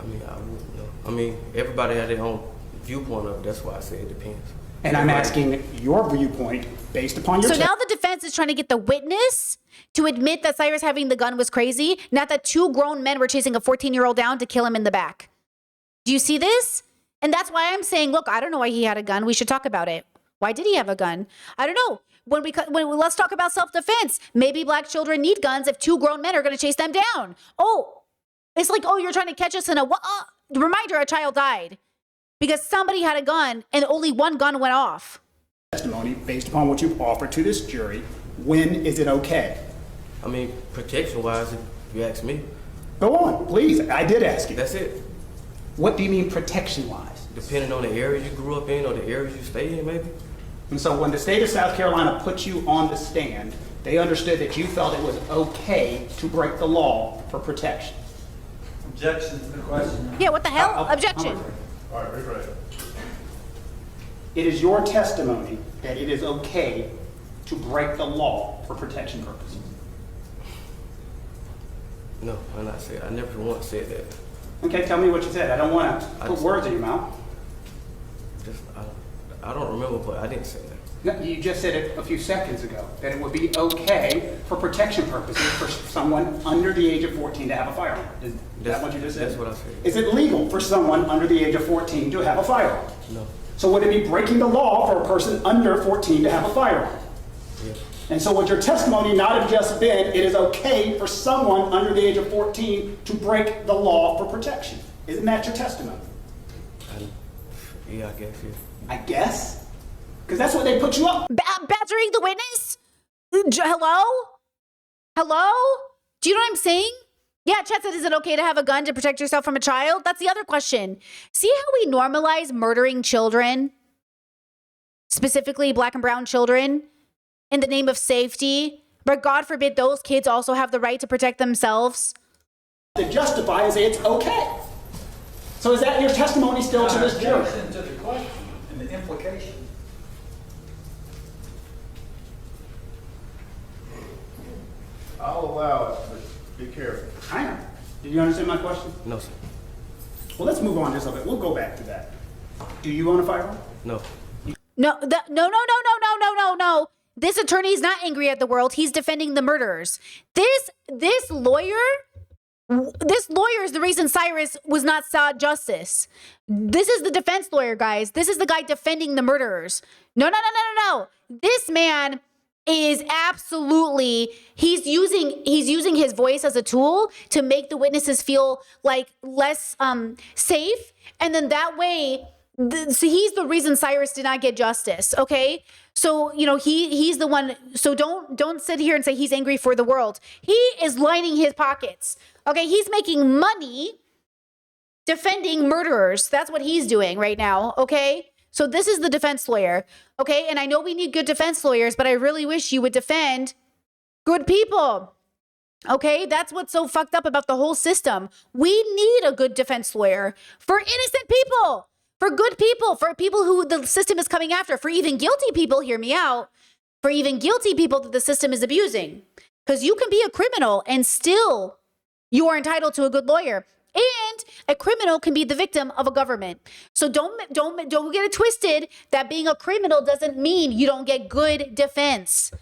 I mean, I wouldn't know. I mean, everybody had their own viewpoint of it. That's why I say it depends. And I'm asking your viewpoint based upon your So now the defense is trying to get the witness to admit that Cyrus having the gun was crazy, not that 2 grown men were chasing a 14-year-old down to kill him in the back. Do you see this? And that's why I'm saying, look, I don't know why he had a gun. We should talk about it. Why did he have a gun? I don't know. Let's talk about self-defense. Maybe black children need guns if 2 grown men are going to chase them down. Oh, it's like, oh, you're trying to catch us in a reminder, a child died because somebody had a gun and only 1 gun went off. Testimony based upon what you've offered to this jury, when is it okay? I mean, protection-wise, if you ask me. Go on, please. I did ask you. That's it. What do you mean protection-wise? Depending on the area you grew up in or the areas you stay in, maybe. And so when the state of South Carolina put you on the stand, they understood that you felt it was okay to break the law for protection. Objection to the question. Yeah, what the hell? Objection. All right, right. It is your testimony that it is okay to break the law for protection purposes. No, I'm not saying. I never once said that. Okay, tell me what you said. I don't want to put words in your mouth. I don't remember, but I didn't say that. No, you just said it a few seconds ago, that it would be okay for protection purposes for someone under the age of 14 to have a firearm. Is that what you just said? That's what I said. Is it legal for someone under the age of 14 to have a firearm? No. So would it be breaking the law for a person under 14 to have a firearm? Yeah. And so would your testimony not have just been, it is okay for someone under the age of 14 to break the law for protection? Isn't that your testimony? Yeah, I guess, yeah. I guess? Because that's what they put you up. Badgering the witness? Hello? Hello? Do you know what I'm saying? Yeah, Chet said, is it okay to have a gun to protect yourself from a child? That's the other question. See how we normalize murdering children? Specifically black and brown children? In the name of safety? But God forbid those kids also have the right to protect themselves? To justify is it's okay. So is that your testimony still to this jury? Objection to the question and the implication. I'll allow it, but be careful. I know. Did you understand my question? No, sir. Well, let's move on just a little bit. We'll go back to that. Do you own a firearm? No. No. This attorney is not angry at the world. He's defending the murderers. This lawyer is the reason Cyrus was not sought justice. This is the defense lawyer, guys. This is the guy defending the murderers. No. This man is absolutely, he's using his voice as a tool to make the witnesses feel like less safe. And then that way, so he's the reason Cyrus did not get justice. Okay. So, he's the one. So don't sit here and say he's angry for the world. He is lining his pockets. Okay. He's making money defending murderers. That's what he's doing right now. Okay. So this is the defense lawyer. Okay. And I know we need good defense lawyers, but I really wish you would defend good people. Okay. That's what's so fucked up about the whole system. We need a good defense lawyer for innocent people. For good people, for people who the system is coming after, for even guilty people, hear me out, for even guilty people that the system is abusing. Because you can be a criminal and still you are entitled to a good lawyer. And a criminal can be the victim of a government. So don't get it twisted that being a criminal doesn't mean you don't get good defense.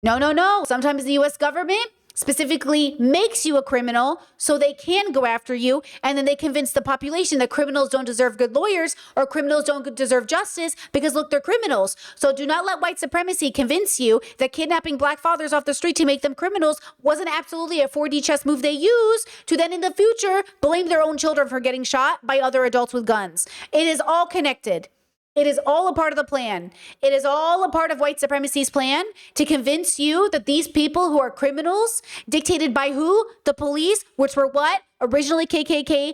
No. Sometimes the U.S. government specifically makes you a criminal so they can go after you, and then they convince the population that criminals don't deserve good lawyers or criminals don't deserve justice because look, they're criminals. So do not let white supremacy convince you that kidnapping black fathers off the street to make them criminals wasn't absolutely a 4D chess move they use to then in the future blame their own children for getting shot by other adults with guns. It is all connected. It is all a part of the plan. It is all a part of white supremacy's plan to convince you that these people who are criminals, dictated by who? The police, which were what? Originally KKK,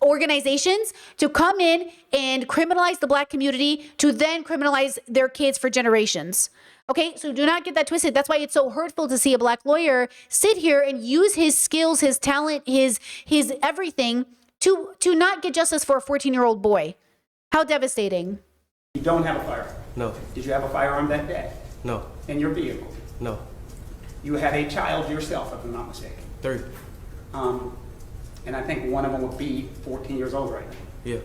organizations, to come in and criminalize the black community, to then criminalize their kids for generations. Okay, so do not get that twisted. That's why it's so hurtful to see a black lawyer sit here and use his skills, his talent, his everything to not get justice for a 14-year-old boy. How devastating. You don't have a firearm? No. Did you have a firearm that day? No. In your vehicle? No. You had a child yourself, if I'm not mistaken? 3. And I think one of them would be 14 years old right now. Yeah.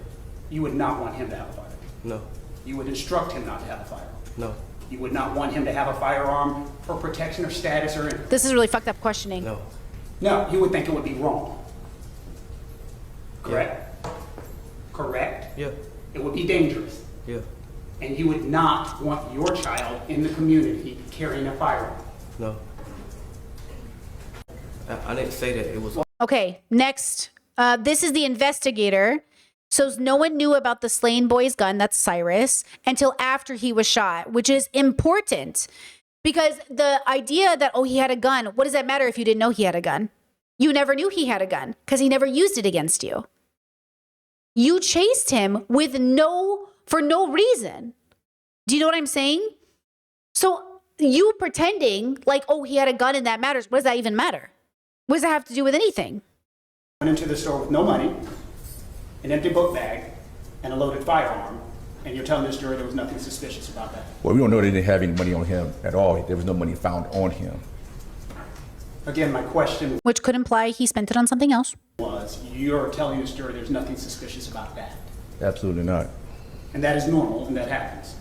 You would not want him to have a firearm? No. You would instruct him not to have a firearm? No. You would not want him to have a firearm for protection or status or anything? This is really fucked up questioning. No. No, you would think it would be wrong. Correct? Yeah. Correct? Yeah. It would be dangerous. Yeah. And you would not want your child in the community carrying a firearm. No. I didn't say that. It was. Okay, next. This is the investigator. So no one knew about the slain boy's gun, that's Cyrus, until after he was shot, which is important. Because the idea that, oh, he had a gun, what does that matter if you didn't know he had a gun? You never knew he had a gun because he never used it against you. You chased him for no reason. Do you know what I'm saying? So you pretending like, oh, he had a gun and that matters. What does that even matter? What does that have to do with anything? Went into the store with no money, an empty book bag, and a loaded firearm. And you're telling this jury there was nothing suspicious about that? Well, we don't know they didn't have any money on him at all. There was no money found on him. Again, my question Which could imply he spent it on something else. was, you're telling this jury there's nothing suspicious about that. Absolutely not. And that is normal, and that happens.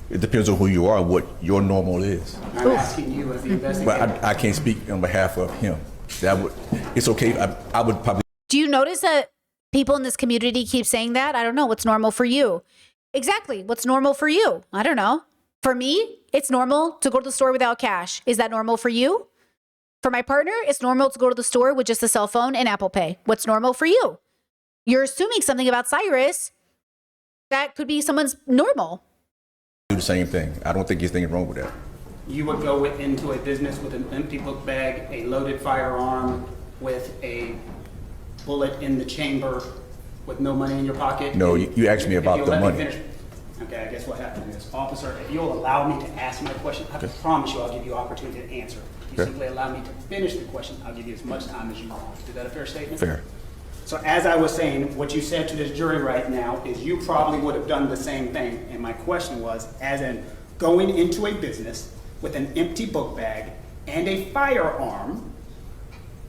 It depends on who you are, what your normal is. I'm asking you as the investigator. But I can't speak on behalf of him. It's okay. I would probably. Do you notice that people in this community keep saying that? I don't know. What's normal for you? Exactly. What's normal for you? I don't know. For me, it's normal to go to the store without cash. Is that normal for you? For my partner, it's normal to go to the store with just a cell phone and Apple Pay. What's normal for you? You're assuming something about Cyrus that could be someone's normal. Do the same thing. I don't think there's anything wrong with that. You would go into a business with an empty book bag, a loaded firearm, with a bullet in the chamber, with no money in your pocket? No, you asked me about the money. Okay, I guess what happened is, officer, if you'll allow me to ask my question, I promise you I'll give you opportunity to answer. If you simply allow me to finish the question, I'll give you as much time as you want. Is that a fair statement? Fair. So as I was saying, what you said to this jury right now is you probably would have done the same thing. And my question was, as in going into a business with an empty book bag and a firearm,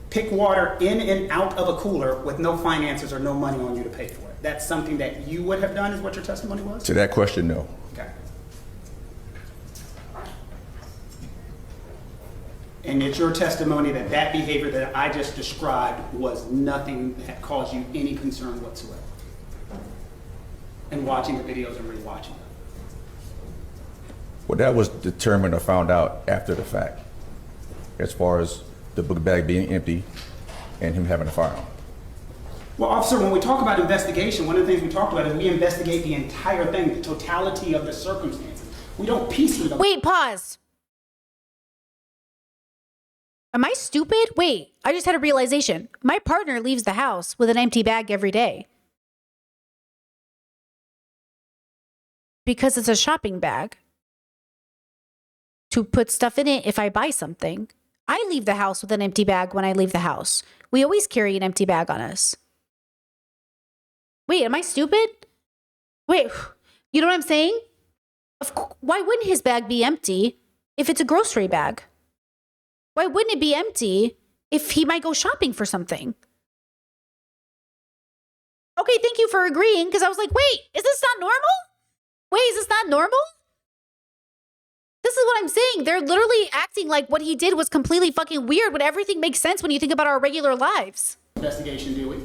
pick water in and out of a cooler with no finances or no money on you to pay for it. That's something that you would have done, is what your testimony was? To that question, no. Okay. And it's your testimony that that behavior that I just described was nothing that caused you any concern whatsoever? And watching the videos and rewatching them? Well, that was determined or found out after the fact, as far as the book bag being empty and him having a firearm. Well, officer, when we talk about investigation, one of the things we talked about is we investigate the entire thing, the totality of the circumstances. We don't piece them. Wait, pause. Am I stupid? Wait, I just had a realization. My partner leaves the house with an empty bag every day. Because it's a shopping bag. To put stuff in it if I buy something. I leave the house with an empty bag when I leave the house. We always carry an empty bag on us. Wait, am I stupid? Wait, you know what I'm saying? Why wouldn't his bag be empty if it's a grocery bag? Why wouldn't it be empty if he might go shopping for something? Okay, thank you for agreeing, because I was like, wait, is this not normal? Wait, is this not normal? This is what I'm saying. They're literally acting like what he did was completely fucking weird, but everything makes sense when you think about our regular lives. Investigation, do we?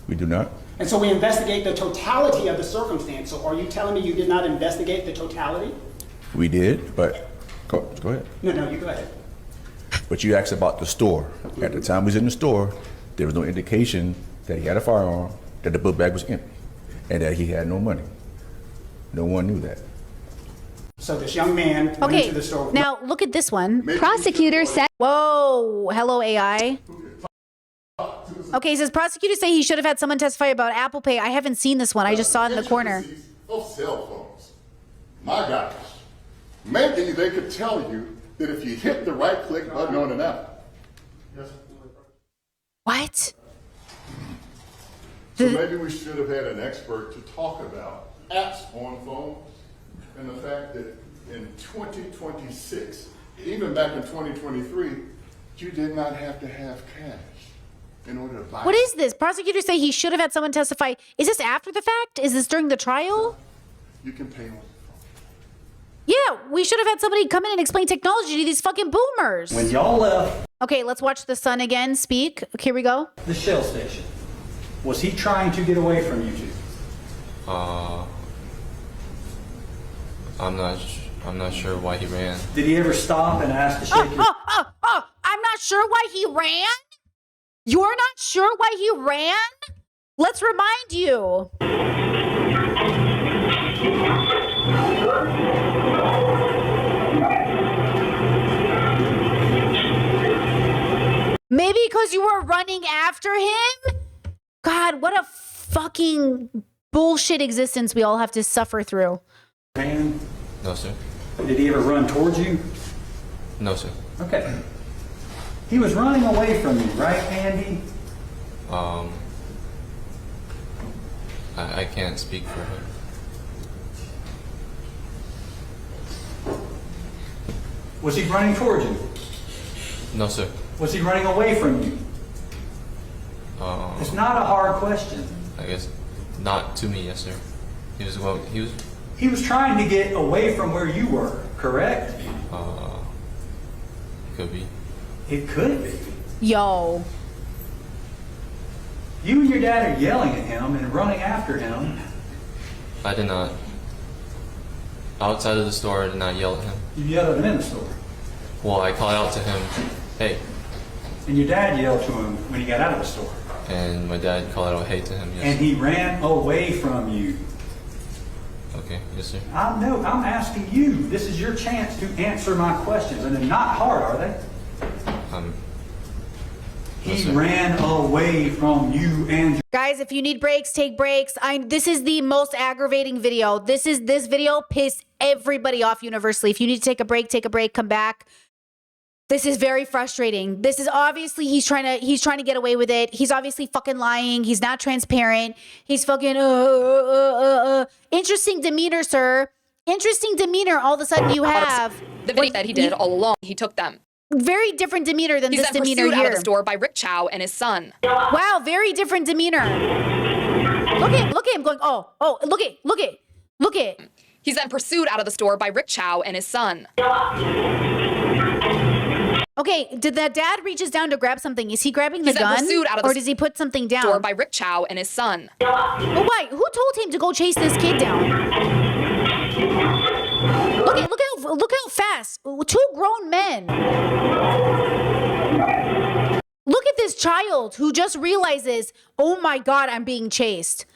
We do not. And so we investigate the totality of the circumstance. So are you telling me you did not investigate the totality? We did, but go ahead. No, you go ahead. But you asked about the store. At the time he was in the store, there was no indication that he had a firearm, that the book bag was empty, and that he had no money. No one knew that. So this young man went into the store. Now look at this one. Prosecutor said, whoa, hello AI. Okay, it says prosecutors say he should have had someone testify about Apple Pay. I haven't seen this one. I just saw it in the corner. Of cell phones. My gosh. Maybe they could tell you that if you hit the right click button on an app. What? So maybe we should have had an expert to talk about apps on phones and the fact that in 2026, even back in 2023, you did not have to have cash in order to buy. What is this? Prosecutors say he should have had someone testify. Is this after the fact? Is this during the trial? You can pay on. Yeah, we should have had somebody come in and explain technology to these fucking boomers. When y'all left. Okay, let's watch the son again speak. Okay, here we go. The Shell station. Was he trying to get away from you two? I'm not sure why he ran. Did he ever stop and ask to shake your... I'm not sure why he ran? You're not sure why he ran? Let's remind you. Maybe because you were running after him? God, what a fucking bullshit existence we all have to suffer through. hand? No, sir. Did he ever run towards you? No, sir. Okay. He was running away from you, right, Andy? I can't speak for him. Was he running towards you? No, sir. Was he running away from you? It's not a hard question. I guess not to me, yes, sir. He was trying to get away from where you were, correct? Could be. It could be. Yo. You and your dad are yelling at him and running after him. I did not. Outside of the store, I did not yell at him. You yelled at him in the store. Well, I called out to him, hey. And your dad yelled to him when he got out of the store. And my dad called out hey to him, yes. And he ran away from you. Okay, yes, sir. I'm asking you. This is your chance to answer my questions. And they're not hard, are they? He ran away from you and Guys, if you need breaks, take breaks. This is the most aggravating video. This video pissed everybody off universally. If you need to take a break, come back. This is very frustrating. This is obviously he's trying to get away with it. He's obviously fucking lying. He's not transparent. He's fucking interesting demeanor, sir. Interesting demeanor. All of a sudden you have the video that he did all along. He took them. Very different demeanor than He's this then demeanor pursued here. out of the store by Rick Chow and his son. Wow, very different demeanor. Look at him going, oh, look it. He's then pursued out of the store by Rick Chow and his son. Okay, did the dad reaches down to grab something? Is he grabbing the He's then gun? pursued out of the or does he put something down? Store by Rick Chow and his son. But why? Who told him to go chase this kid down? Look how fast. Two grown men. Look at this child who just realizes, oh my God, I'm being chased.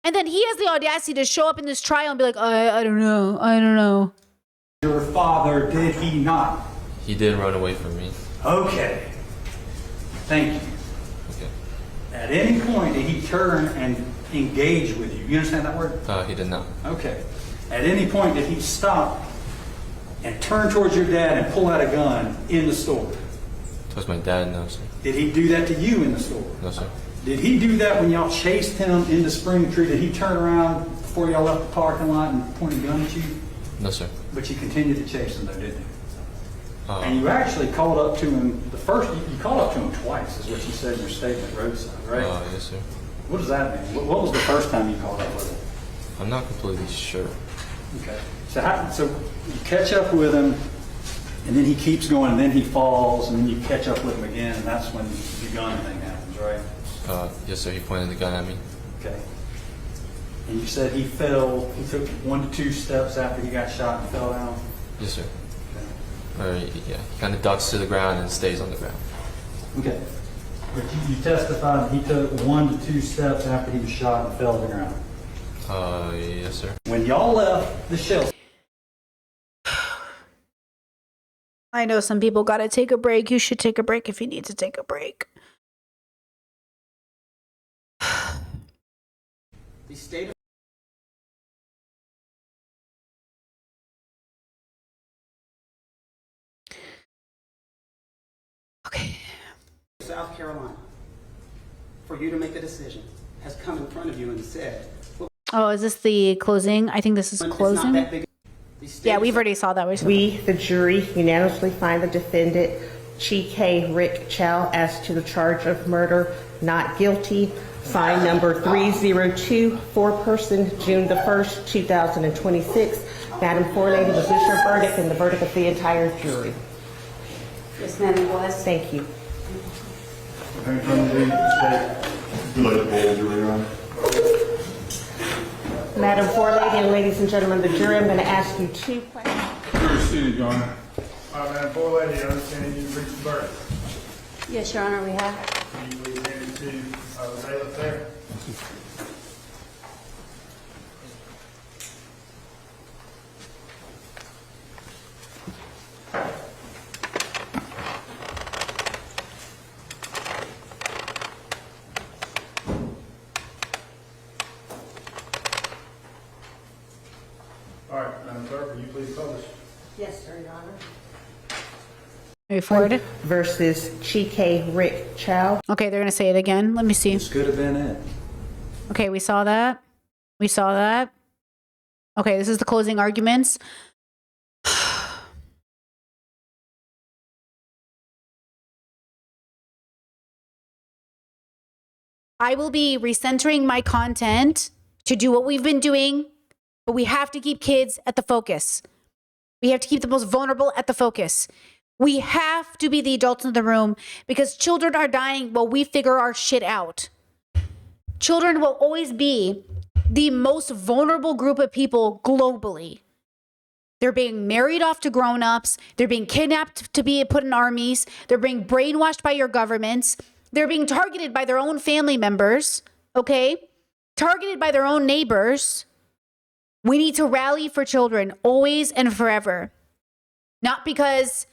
And then he has the audacity to show up in this trial and be like, I don't know. your father, did he not? He did run away from me. Okay. Thank you. Okay. At any point did he turn and engage with you? You understand that word? He did not. Okay. At any point did he stop and turn towards your dad and pull out a gun in the store? Towards my dad, no, sir. Did he do that to you in the store? No, sir. Did he do that when y'all chased him into Spring Tree? Did he turn around before y'all left the parking lot and point a gun at you? No, sir. But you continued to chase him though, didn't you? And you actually called up to him, you called up to him twice, is what you said in your statement, roadside, right? Yes, sir. What does that mean? What was the first time you called up with him? I'm not completely sure. Okay. So you catch up with him, and then he keeps going, and then he falls, and then you catch up with him again, and that's when the gun thing happens, right? Yes, sir. He pointed the gun at me. Okay. And you said he fell, he took 1 to 2 steps after he got shot and fell down? Yes, sir. Or, yeah, he kind of ducks to the ground and stays on the ground. Okay. But you testified he took 1 to 2 steps after he was shot and fell to the ground? Yes, sir. When y'all left the shelter. I know some people gotta take a break. You should take a break if you need to take a break. The state of South Carolina, for you to make a decision, has come in front of you and said, Oh, is this the closing? I think this is closing. Yeah, we've already saw that. We, the jury, unanimously find the defendant, Chi Rick Chow, as to the charge of murder, not guilty. Signed number 302, foreperson, June the 1st, 2026. Madam Forlady, this is your verdict and the verdict of the entire jury. Yes, ma'am, it was. Thank you. Would you like to poll the jury, Your Honor? Madam Forelady and ladies and gentlemen of the jury, I'm going to ask you 2 questions. Jury seated, Your Honor. Madam Forelady, I understand you've reached the verdict. Yes, Your Honor, we have. Can you please hand it to the bailiff there? All right, Madam Clerk, will you please publish? Yes, sir, Your Honor. Move forward. Versus Chike Rick Chow. Okay, they're going to say it again. Let me see. This could have been it. Okay, we saw that. We saw that. Okay, this is the closing arguments. I will be recentering my content to do what we've been doing, but we have to keep kids at the focus. We have to keep the most vulnerable at the focus. We have to be the adults in the room because children are dying while we figure our shit out. Children will always be the most vulnerable group of people globally. They're being married off to grown-ups. They're being kidnapped to be put in armies. They're being brainwashed by your governments. They're being targeted by their own family members, okay? Targeted by their own neighbors. We need to rally for children always and forever. Not because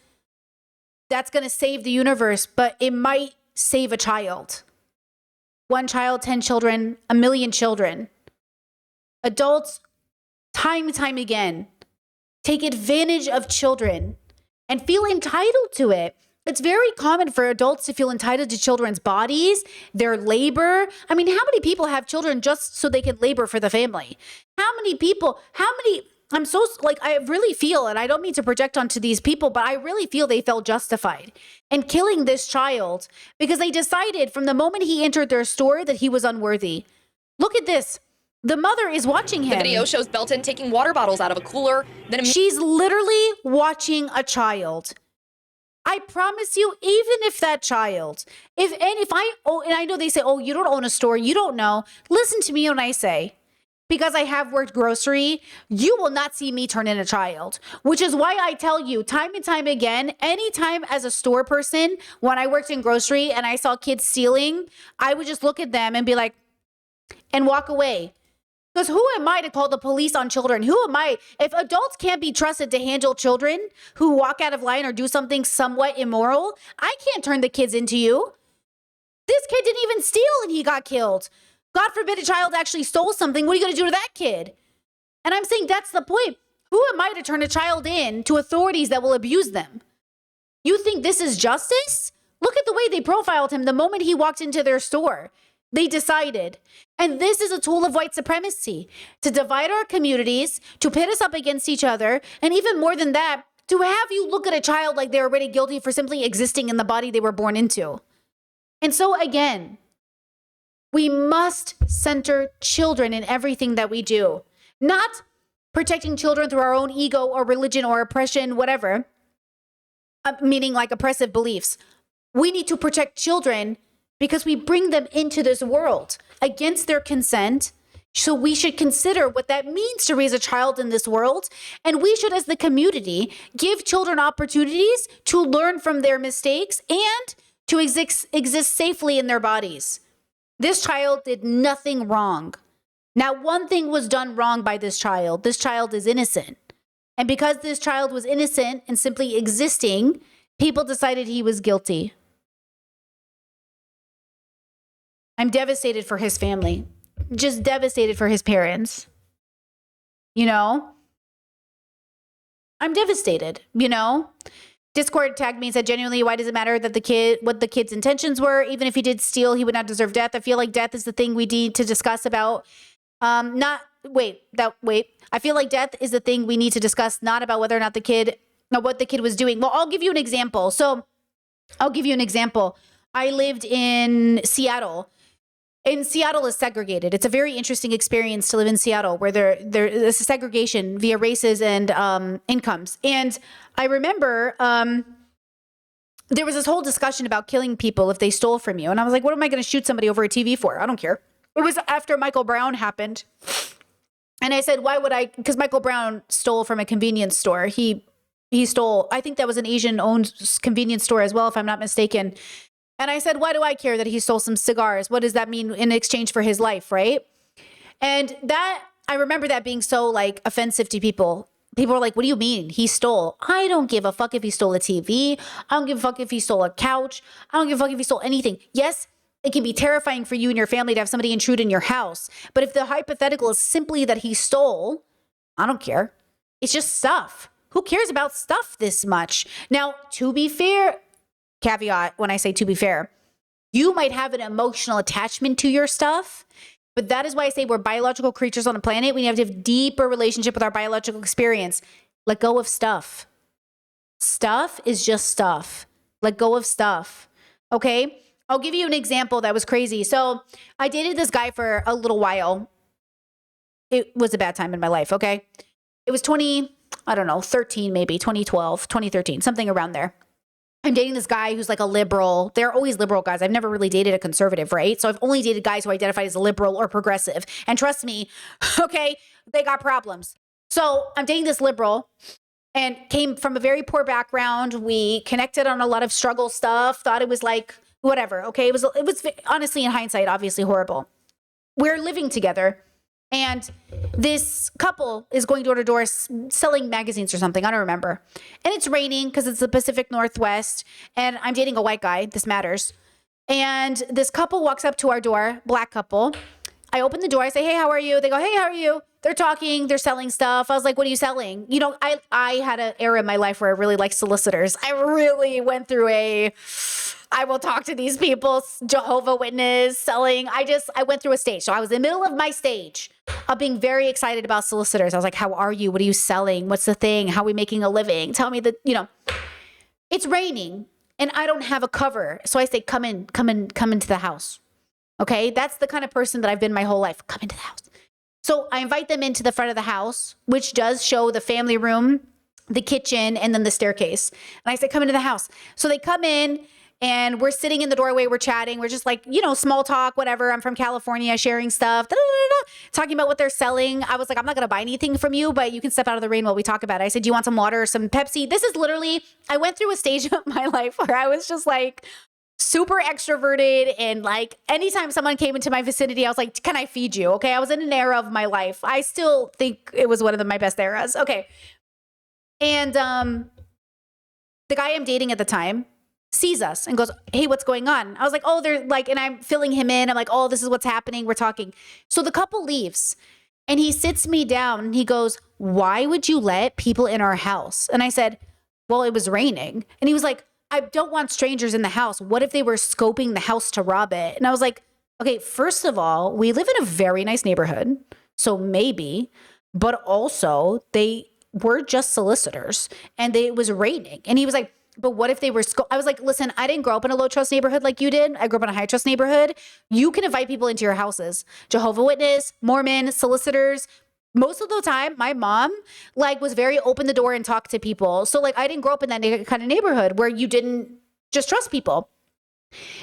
that's going to save the universe, but it might save a child. 1 child, 10 children, 1 million children. Adults, time and time again, take advantage of children and feel entitled to it. It's very common for adults to feel entitled to children's bodies, their labor. I mean, how many people have children just so they can labor for the family? I really feel, and I don't mean to project onto these people, but I really feel they felt justified in killing this child because they decided from the moment he entered their store that he was unworthy. Look at this. The mother is watching him. The video shows Belton taking water bottles out of a cooler. Then she's literally watching a child. I promise you, even if that child, and I know they say, oh, you don't own a store, you don't know. Listen to me when I say, because I have worked grocery, you will not see me turn in a child, which is why I tell you time and time again, anytime as a store person, when I worked in grocery and I saw kids stealing, I would just look at them and be like, and walk away. Because who am I to call the police on children? Who am I? If adults can't be trusted to handle children who walk out of line or do something somewhat immoral, I can't turn the kids into you. This kid didn't even steal and he got killed. God forbid a child actually stole something. What are you going to do to that kid? And I'm saying that's the point. Who am I to turn a child in to authorities that will abuse them? You think this is justice? Look at the way they profiled him the moment he walked into their store. They decided. And this is a tool of white supremacy to divide our communities, to pit us up against each other, and even more than that, to have you look at a child like they're already guilty for simply existing in the body they were born into. And so again, we must center children in everything that we do, not protecting children through our own ego or religion or oppression, whatever, meaning like oppressive beliefs. We need to protect children because we bring them into this world against their consent. So we should consider what that means to raise a child in this world. And we should, as the community, give children opportunities to learn from their mistakes and to exist safely in their bodies. This child did nothing wrong. Not one thing was done wrong by this child. This child is innocent. And because this child was innocent and simply existing, people decided he was guilty. I'm devastated for his family. Just devastated for his parents. You know? I'm devastated, you know? Discord tagged me and said, genuinely, why does it matter that what the kid's intentions were? Even if he did steal, he would not deserve death. I feel like death is the thing we need to discuss about. I feel like death is the thing we need to discuss, not about whether or not what the kid was doing. Well, I'll give you an example. I lived in Seattle. And Seattle is segregated. It's a very interesting experience to live in Seattle where there's a segregation via races and incomes. And I remember there was this whole discussion about killing people if they stole from you. And I was like, what am I going to shoot somebody over a TV for? I don't care. It was after Michael Brown happened. And I said, why would I? Because Michael Brown stole from a convenience store. He stole, I think that was an Asian-owned convenience store as well, if I'm not mistaken. And I said, why do I care that he stole some cigars? What does that mean in exchange for his life, right? And that, I remember that being so like offensive to people. People were like, what do you mean? He stole. I don't give a fuck if he stole a TV. I don't give a fuck if he stole a couch. I don't give a fuck if he stole anything. Yes, it can be terrifying for you and your family to have somebody intrude in your house. But if the hypothetical is simply that he stole, I don't care. It's just stuff. Who cares about stuff this much? Now, to be fair, caveat when I say to be fair, you might have an emotional attachment to your stuff, but that is why I say we're biological creatures on a planet. We have to have a deeper relationship with our biological experience. Let go of stuff. Stuff is just stuff. Let go of stuff. Okay? I'll give you an example that was crazy. So I dated this guy for a little while. It was a bad time in my life, okay? It was 13 maybe, 2012, 2013, something around there. I'm dating this guy who's like a liberal. They're always liberal guys. I've never really dated a conservative, right? So I've only dated guys who identify as liberal or progressive. And trust me, okay, they got problems. So I'm dating this liberal and came from a very poor background. We connected on a lot of struggle stuff, thought it was like, whatever, okay? It was honestly, in hindsight, obviously horrible. We're living together. And this couple is going door to door selling magazines or something. I don't remember. And it's raining because it's the Pacific Northwest. And I'm dating a white guy. This matters. And this couple walks up to our door, black couple. I open the door. I say, hey, how are you? They go, hey, how are you? They're talking. They're selling stuff. I was like, what are you selling? You know, I had an era in my life where I really liked solicitors. I really went through I will talk to these people, Jehovah Witness, selling. I went through a stage. So I was in the middle of my stage of being very excited about solicitors. I was like, how are you? What are you selling? What's the thing? How are we making a living? Tell me that, it's raining and I don't have a cover. So I say, come into the house. Okay. That's the kind of person that I've been my whole life. Come into the house. So I invite them into the front of the house, which does show the family room, the kitchen, and then the staircase. And I say, come into the house. So they come in. And we're sitting in the doorway, we're chatting. We're just like, small talk, whatever. I'm from California, sharing stuff, talking about what they're selling. I was like, I'm not going to buy anything from you, but you can step out of the rain while we talk about it. I said, do you want some water or some Pepsi? This is literally, I went through a stage of my life where I was just like super extroverted. And like anytime someone came into my vicinity, I was like, can I feed you? Okay. I was in an era of my life. I still think it was one of my best eras. Okay. And the guy I'm dating at the time sees us and goes, hey, what's going on? I was like, oh, they're like, and I'm filling him in. I'm like, oh, this is what's happening. We're talking. So the couple leaves and he sits me down and he goes, why would you let people in our house? And I said, well, it was raining. And he was like, I don't want strangers in the house. What if they were scoping the house to rob it? And I was like, okay, first of all, we live in a very nice neighborhood. So maybe, but also they were just solicitors and it was raining. And he was like, but what if they were, I was like, listen, I didn't grow up in a low trust neighborhood like you did. I grew up in a high trust neighborhood. You can invite people into your houses. Jehovah Witness, Mormon, solicitors. Most of the time, my mom was very open the door and talk to people. So I didn't grow up in that kind of neighborhood where you didn't just trust people.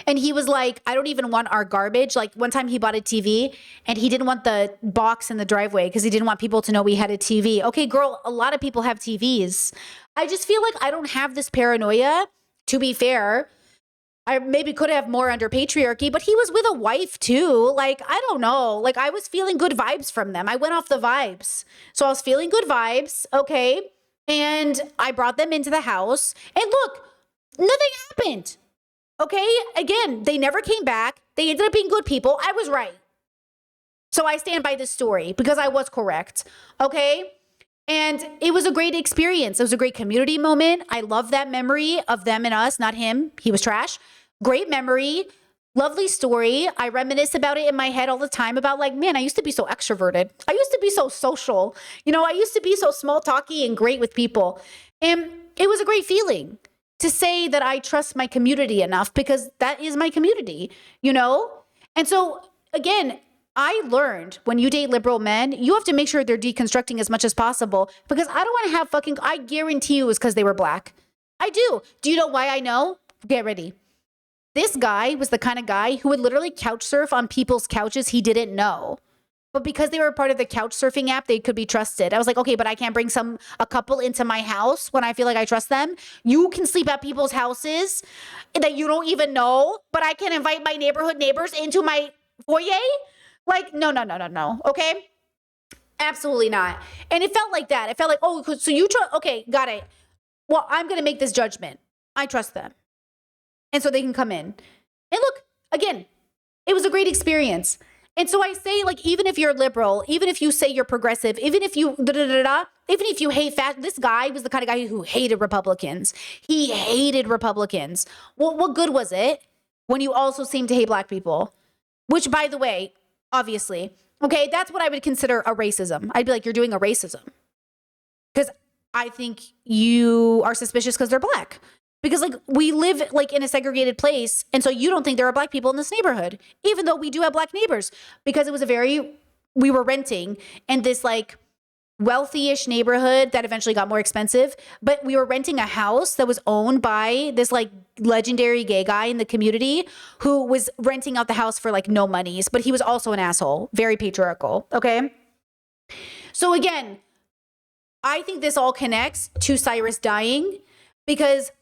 And he was like, I don't even want our garbage. Like one time he bought a TV and he didn't want the box in the driveway because he didn't want people to know we had a TV. Okay, girl, a lot of people have TVs. I just feel like I don't have this paranoia. To be fair, I maybe could have more under patriarchy, but he was with a wife too. I don't know. I was feeling good vibes from them. I went off the vibes. So I was feeling good vibes. Okay. And I brought them into the house and look, nothing happened. Okay. Again, they never came back. They ended up being good people. I was right. So I stand by this story because I was correct. Okay. And it was a great experience. It was a great community moment. I love that memory of them and us, not him. He was trash. Great memory. Lovely story. I reminisce about it in my head all the time about man, I used to be so extroverted. I used to be so social. I used to be so small talky and great with people. And it was a great feeling to say that I trust my community enough because that is my community, And so again, I learned when you date liberal men, you have to make sure they're deconstructing as much as possible because I don't want to have I guarantee you it was because they were black. I do. Do you know why I know? Get ready. This guy was the kind of guy who would literally couch surf on people's couches he didn't know. But because they were part of the couch surfing app, they could be trusted. I was like, okay, but I can't bring a couple into my house when I feel like I trust them. You can sleep at people's houses that you don't even know, but I can invite my neighborhood neighbors into my foyer? Like, no. Okay? Absolutely not. And it felt like that. It felt like, oh, so you trust, okay, got it. Well, I'm going to make this judgment. I trust them. And so they can come in. And look, again, it was a great experience. And so I say, like, even if you're liberal, even if you say you're progressive, even if you even if you hate this guy was the kind of guy who hated Republicans. He hated Republicans. Well, what good was it when you also seem to hate black people? Which, by the way, obviously, okay, that's what I would consider a racism. I'd be like, you're doing a racism. Because I think you are suspicious because they're black. Because like we live like in a segregated place. And so you don't think there are black people in this neighborhood, even though we do have black neighbors, because it was we were renting in this like wealthy-ish neighborhood that eventually got more expensive. But we were renting a house that was owned by this like legendary gay guy in the community who was renting out the house for like no monies, but he was also an asshole, very patriarchal. Okay. So again, I think this all connects to Cyrus dying, because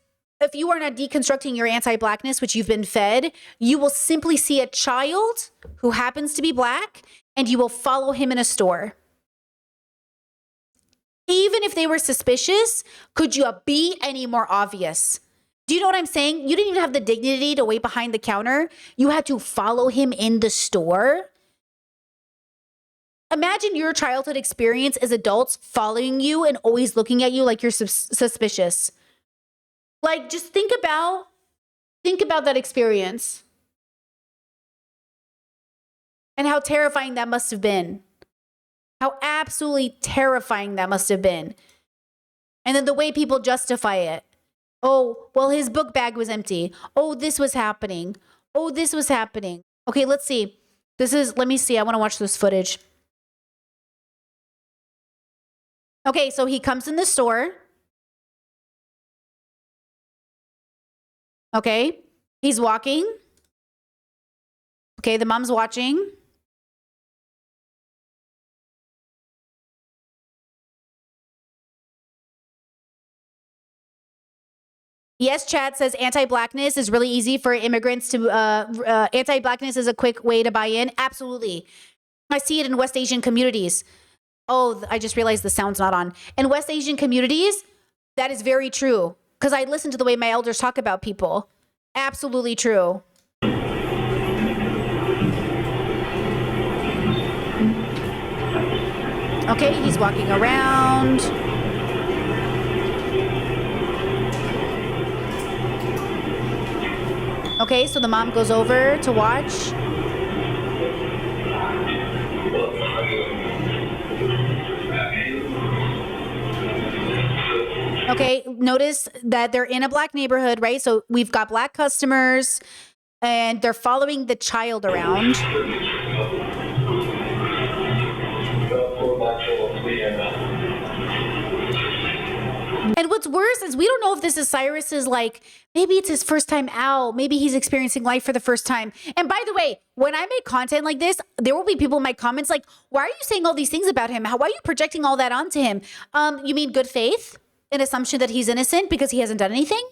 if you are not deconstructing your anti-blackness, which you've been fed, you will simply see a child who happens to be black and you will follow him in a store. Even if they were suspicious, could you be any more obvious? Do you know what I'm saying? You didn't even have the dignity to wait behind the counter. You had to follow him in the store. Imagine your childhood experience as adults following you and always looking at you like you're suspicious. Like, just think about that experience and how terrifying that must have been. How absolutely terrifying that must have been. And then the way people justify it. Oh, well, his book bag was empty. Oh, this was happening. Oh, this was happening. Okay, let's see. Let me see. I want to watch this footage. Okay, so he comes in the store. Okay, he's walking. Okay, the mom's watching. Yes, chat says anti-blackness is really easy for immigrants to, anti-blackness is a quick way to buy in. Absolutely. I see it in West Asian communities. Oh, I just realized the sound's not on. In West Asian communities, that is very true. Because I listen to the way my elders talk about people. Absolutely true. Okay, he's walking around. Okay, so the mom goes over to watch. Okay, notice that they're in a black neighborhood, right? So we've got black customers and they're following the child around. And what's worse is we don't know if this is Cyrus's, like, maybe it's his first time out. Maybe he's experiencing life for the first time. And by the way, when I make content like this, there will be people in my comments like, why are you saying all these things about him? Why are you projecting all that onto him? You mean good faith? An assumption that he's innocent because he hasn't done anything?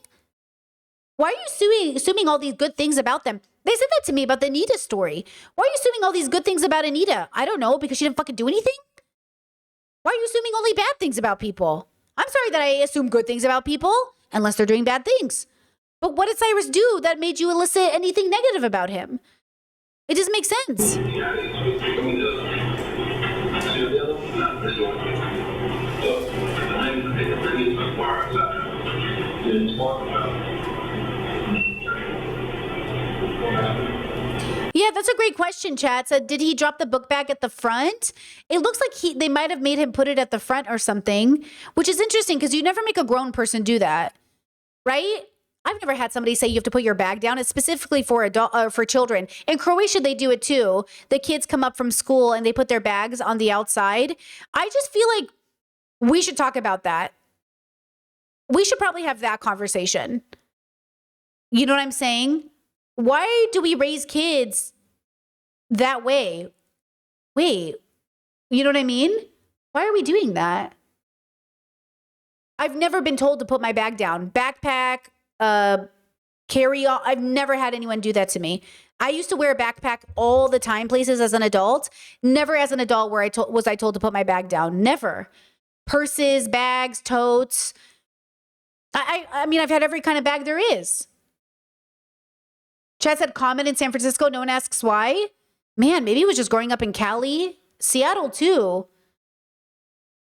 Why are you assuming all these good things about them? They said that to me about the Anita story. Why are you assuming all these good things about Anita? I don't know, because she didn't fucking do anything? Why are you assuming only bad things about people? I'm sorry that I assume good things about people, unless they're doing bad things. But what did Cyrus do that made you elicit anything negative about him? It doesn't make sense. Yeah, that's a great question, chat. So did he drop the book bag at the front? It looks like they might have made him put it at the front or something, which is interesting because you never make a grown person do that, right? I've never had somebody say you have to put your bag down. It's specifically for children. In Croatia, they do it too. The kids come up from school and they put their bags on the outside. I just feel like we should talk about that. We should probably have that conversation. You know what I'm saying? Why do we raise kids that way? Wait, You know what I mean? Why are we doing that? I've never been told to put my bag down. Backpack, carry on. I've never had anyone do that to me. I used to wear a backpack all the time, places as an adult. Never as an adult where was I told to put my bag down. Never. Purses, bags, totes. I mean, I've had every kind of bag there is. Chad said common in San Francisco. No one asks why. Man, maybe it was just growing up in Cali. Seattle too.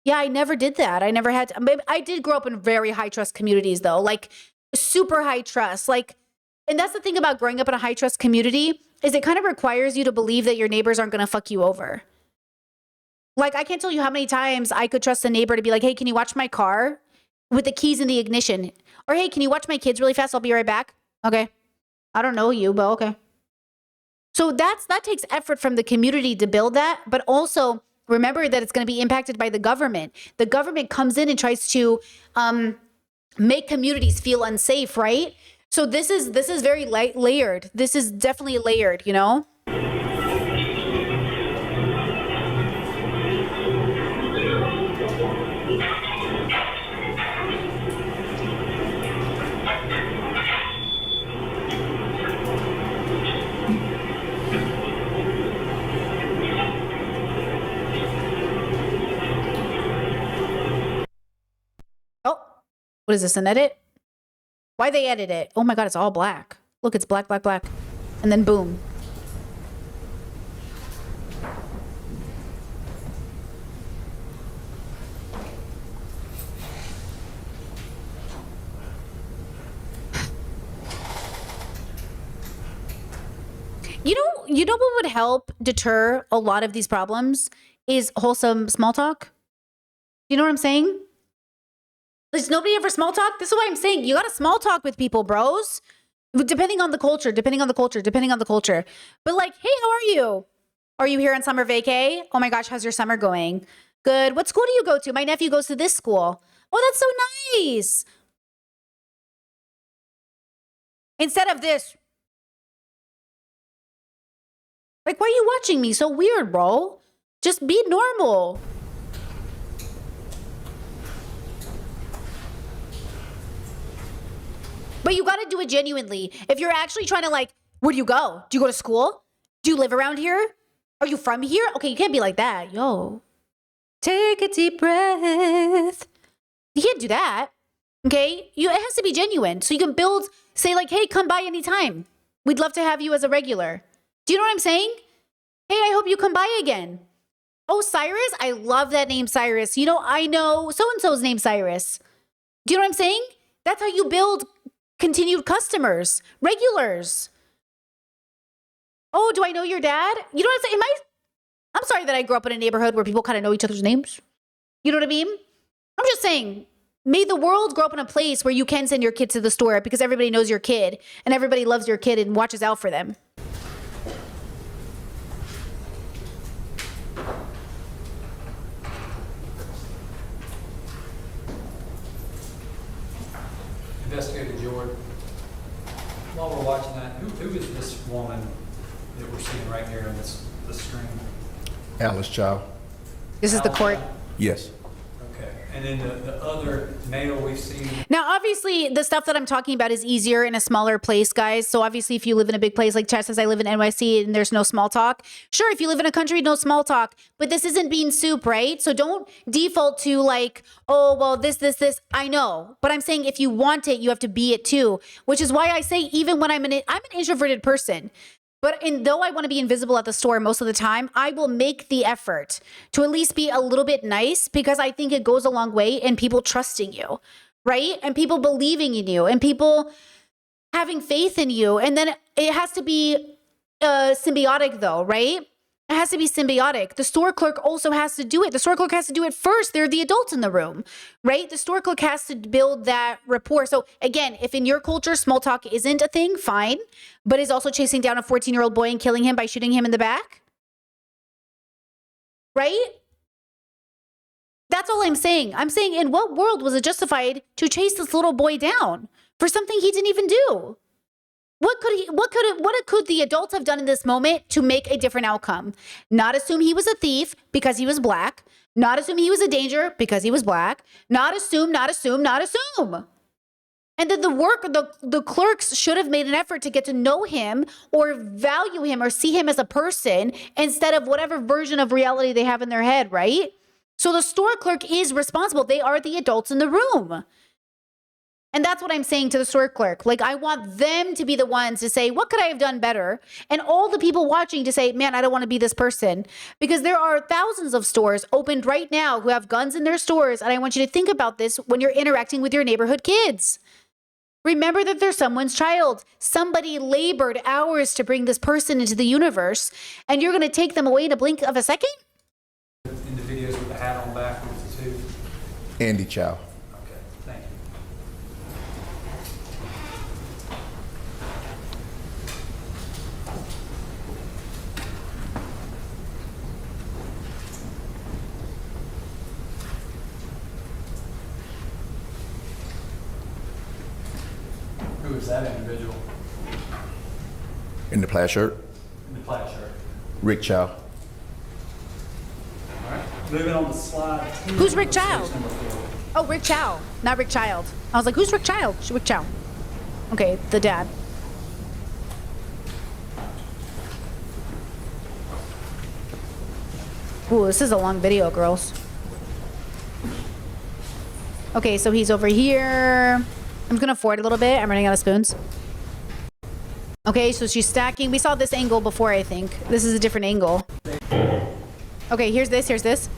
Yeah, I never did that. I never had to. I did grow up in very high trust communities though, like super high trust. Like, and that's the thing about growing up in a high trust community is it kind of requires you to believe that your neighbors aren't going to fuck you over. Like, I can't tell you how many times I could trust a neighbor to be like, hey, can you watch my car with the keys in the ignition? Or hey, can you watch my kids really fast? I'll be right back. Okay. I don't know you, but okay. So that takes effort from the community to build that, but also remember that it's going to be impacted by the government. The government comes in and tries to make communities feel unsafe, right? So this is very layered. This is definitely layered, you know? What is this, an edit? Why they edit it? Oh my God, it's all black. Look, it's black, black, black. And then boom. You know what would help deter a lot of these problems is wholesome small talk. You know what I'm saying? Does nobody ever small talk? This is why I'm saying you gotta small talk with people, bros. Depending on the culture. But like, hey, how are you? Are you here on summer vacay? Oh my gosh, how's your summer going? Good. What school do you go to? My nephew goes to this school. Oh, that's so nice. Instead of this. Like, why are you watching me so weird, bro? Just be normal. But you got to do it genuinely. If you're actually trying to like, where do you go? Do you go to school? Do you live around here? Are you from here? Okay, you can't be like that. Yo, take a deep breath. You can't do that. Okay? It has to be genuine. So you can say like, hey, come by anytime. We'd love to have you as a regular. Do you know what I'm saying? Hey, I hope you come by again. Oh, Cyrus? I love that name, Cyrus. You know, I know so-and-so's name, Cyrus. Do you know what I'm saying? That's how you build continued customers, regulars. Oh, do I know your dad? You know what I'm saying? I'm sorry that I grew up in a neighborhood where people kind of know each other's names. You know what I mean? I'm just saying, may the world grow up in a place where you can send your kid to the store because everybody knows your kid and everybody loves your kid and watches out for them. Investigator Jordan, while we're watching that, who is this woman that we're seeing right here on the screen? Alice Chow. This is the court. Yes. Okay. And then the other male we've seen. Now, obviously, the stuff that I'm talking about is easier in a smaller place, guys. So obviously, if you live in a big place, like Chad says, I live in NYC and there's no small talk. Sure, if you live in a country, no small talk. But this isn't bean soup, right? So don't default to like, oh, well, this. I know. But I'm saying if you want it, you have to be it too. Which is why I say even when I'm an introverted person. But though I want to be invisible at the store most of the time, I will make the effort to at least be a little bit nice because I think it goes a long way in people trusting you, right? And people believing in you and people having faith in you. And then it has to be symbiotic though, right? It has to be symbiotic. The store clerk also has to do it. The store clerk has to do it first. They're the adults in the room, right? The store clerk has to build that rapport. So again, if in your culture, small talk isn't a thing, fine, but is also chasing down a 14-year-old boy and killing him by shooting him in the back, right? That's all I'm saying. I'm saying in what world was it justified to chase this little boy down for something he didn't even do? What could the adults have done in this moment to make a different outcome? Not assume he was a thief because he was black. Not assume he was a danger because he was black. Not assume. And then the clerks should have made an effort to get to know him or value him or see him as a person instead of whatever version of reality they have in their head, right? So the store clerk is responsible. They are the adults in the room. And that's what I'm saying to the store clerk. Like, I want them to be the ones to say, what could I have done better? And all the people watching to say, man, I don't want to be this person. Because there are thousands of stores opened right now who have guns in their stores. And I want you to think about this when you're interacting with your neighborhood kids. Remember that they're someone's child. Somebody labored hours to bring this person into the universe. And you're going to take them away in a blink of a second? In the videos with the hat on backwards too. Andy Chow. Okay, thank you. Who is that individual In the plaid shirt, in the plaid shirt? Rick Chow. All right, moving on to slide 2. Who's Rick Chow? Page number 4. Oh, Rick Chow, not Rick Child. I was like, who's Rick Child? Rick Chow. Okay, the dad. Ooh, this is a long video, girls. Okay, so he's over here. I'm just gonna forward a little bit. I'm running out of spoons. Okay, so she's stacking. We saw this angle before, I think. This is a different angle. Okay, here's this, here's this.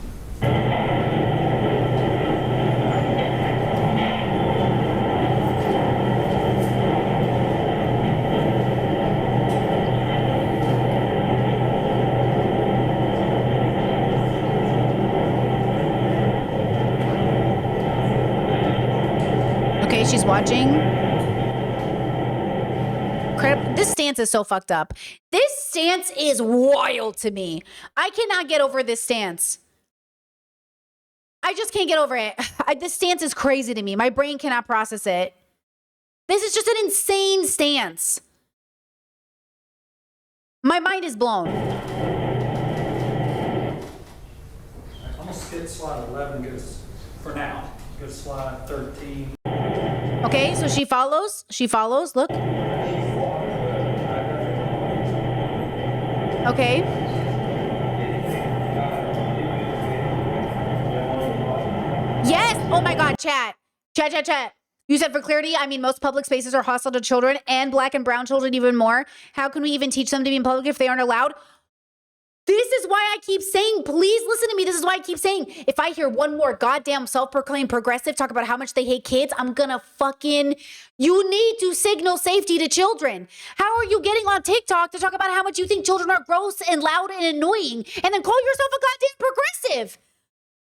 Okay, she's watching. This stance is so fucked up. This stance is wild to me. I cannot get over this stance. I just can't get over it. This stance is crazy to me. My brain cannot process it. This is just an insane stance. My mind is blown. I'm gonna skip slide 11 for now. Go to slide 13. Okay, so she follows. She follows. Look. Okay. Yes. Oh my God, chat. Chat. You said for clarity, I mean most public spaces are hostile to children and black and brown children even more. How can we even teach them to be in public if they aren't allowed? This is why I keep saying, please listen to me. This is why I keep saying, if I hear one more goddamn self-proclaimed progressive talk about how much they hate kids, I'm gonna fucking, you need to signal safety to children. How are you getting on TikTok to talk about how much you think children are gross and loud and annoying and then call yourself a goddamn progressive?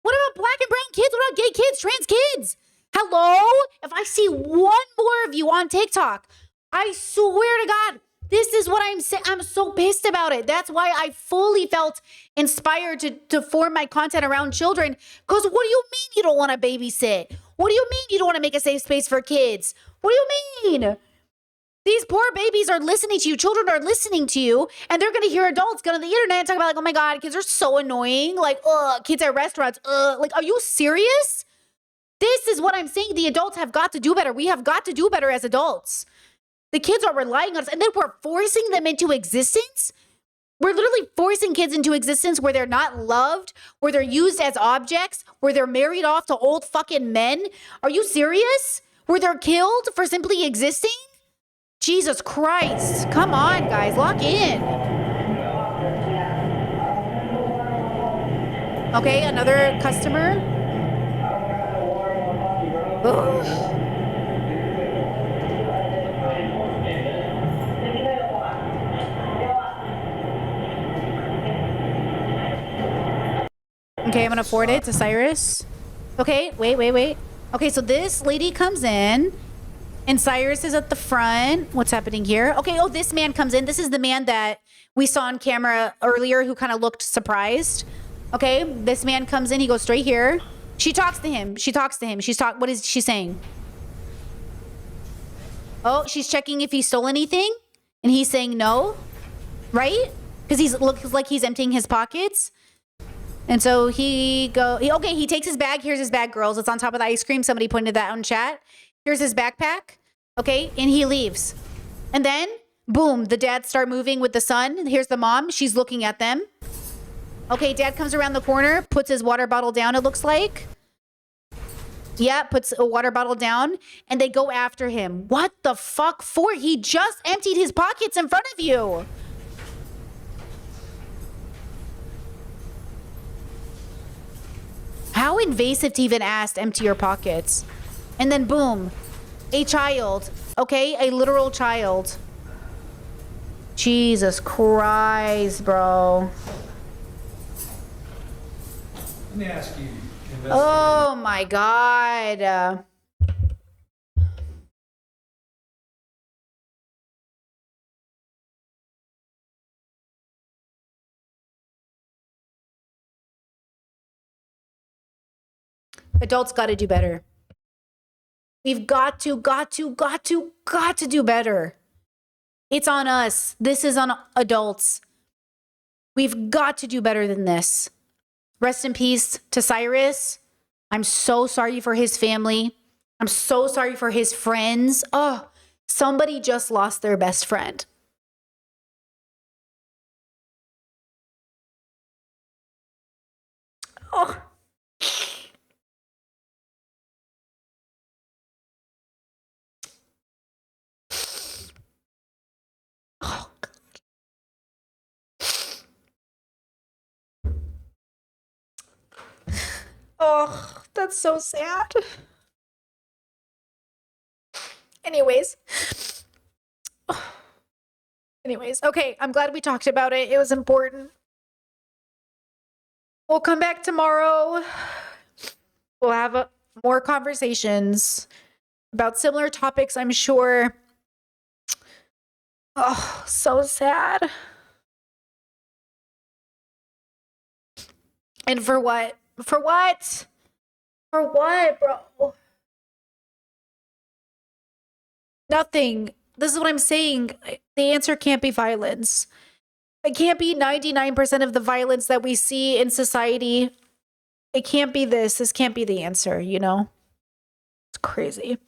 What about black and brown kids? What about gay kids, trans kids? Hello? If I see one more of you on TikTok, I swear to God, this is what I'm saying. I'm so pissed about it. That's why I fully felt inspired to form my content around children. Because what do you mean you don't want to babysit? What do you mean you don't want to make a safe space for kids? What do you mean? These poor babies are listening to you. Children are listening to you. And they're going to hear adults go on the internet and talk about like, oh my God, kids are so annoying. Like, kids at restaurants. Like, are you serious? This is what I'm saying. The adults have got to do better. We have got to do better as adults. The kids are relying on us, and then we're forcing them into existence. We're literally forcing kids into existence where they're not loved, where they're used as objects, where they're married off to old fucking men. Are you serious? Where they're killed for simply existing? Jesus Christ. Come on, guys. Lock in. Okay, another customer. Ugh. Okay, I'm gonna forward it to Cyrus. Okay, wait. Okay, so this lady comes in and Cyrus is at the front. What's happening here? Okay, oh, this man comes in. This is the man that we saw on camera earlier who kind of looked surprised. Okay, this man comes in. He goes straight here. She talks to him. What is she saying? Oh, she's checking if he stole anything, and he's saying no, right? Because he looks like he's emptying his pockets. And so he takes his bag. Here's his bag, girls. It's on top of the ice cream. Somebody pointed that out in chat. Here's his backpack. Okay, and he leaves. And then, boom, the dads start moving with the son. Here's the mom. She's looking at them. Okay, dad comes around the corner, puts his water bottle down, it looks like. Yeah, puts a water bottle down, and they go after him. What the fuck for? He just emptied his pockets in front of you. How invasive to even ask to empty your pockets. And then boom, a child, okay? A literal child. Jesus Christ, bro. Let me ask you, Oh my God. Adults got to do better. We've got to do better. It's on us. This is on adults. We've got to do better than this. Rest in peace to Cyrus. I'm so sorry for his family. I'm so sorry for his friends. Oh, somebody just lost their best friend. Oh. Oh, that's so sad. Anyways. Okay, I'm glad we talked about it. It was important. We'll come back tomorrow. We'll have more conversations about similar topics, I'm sure. Oh, so sad. And for what? For what? For what, bro? Nothing. This is what I'm saying. The answer can't be violence. It can't be 99% of the violence that we see in society. It can't be this. This can't be the answer, you know? It's crazy.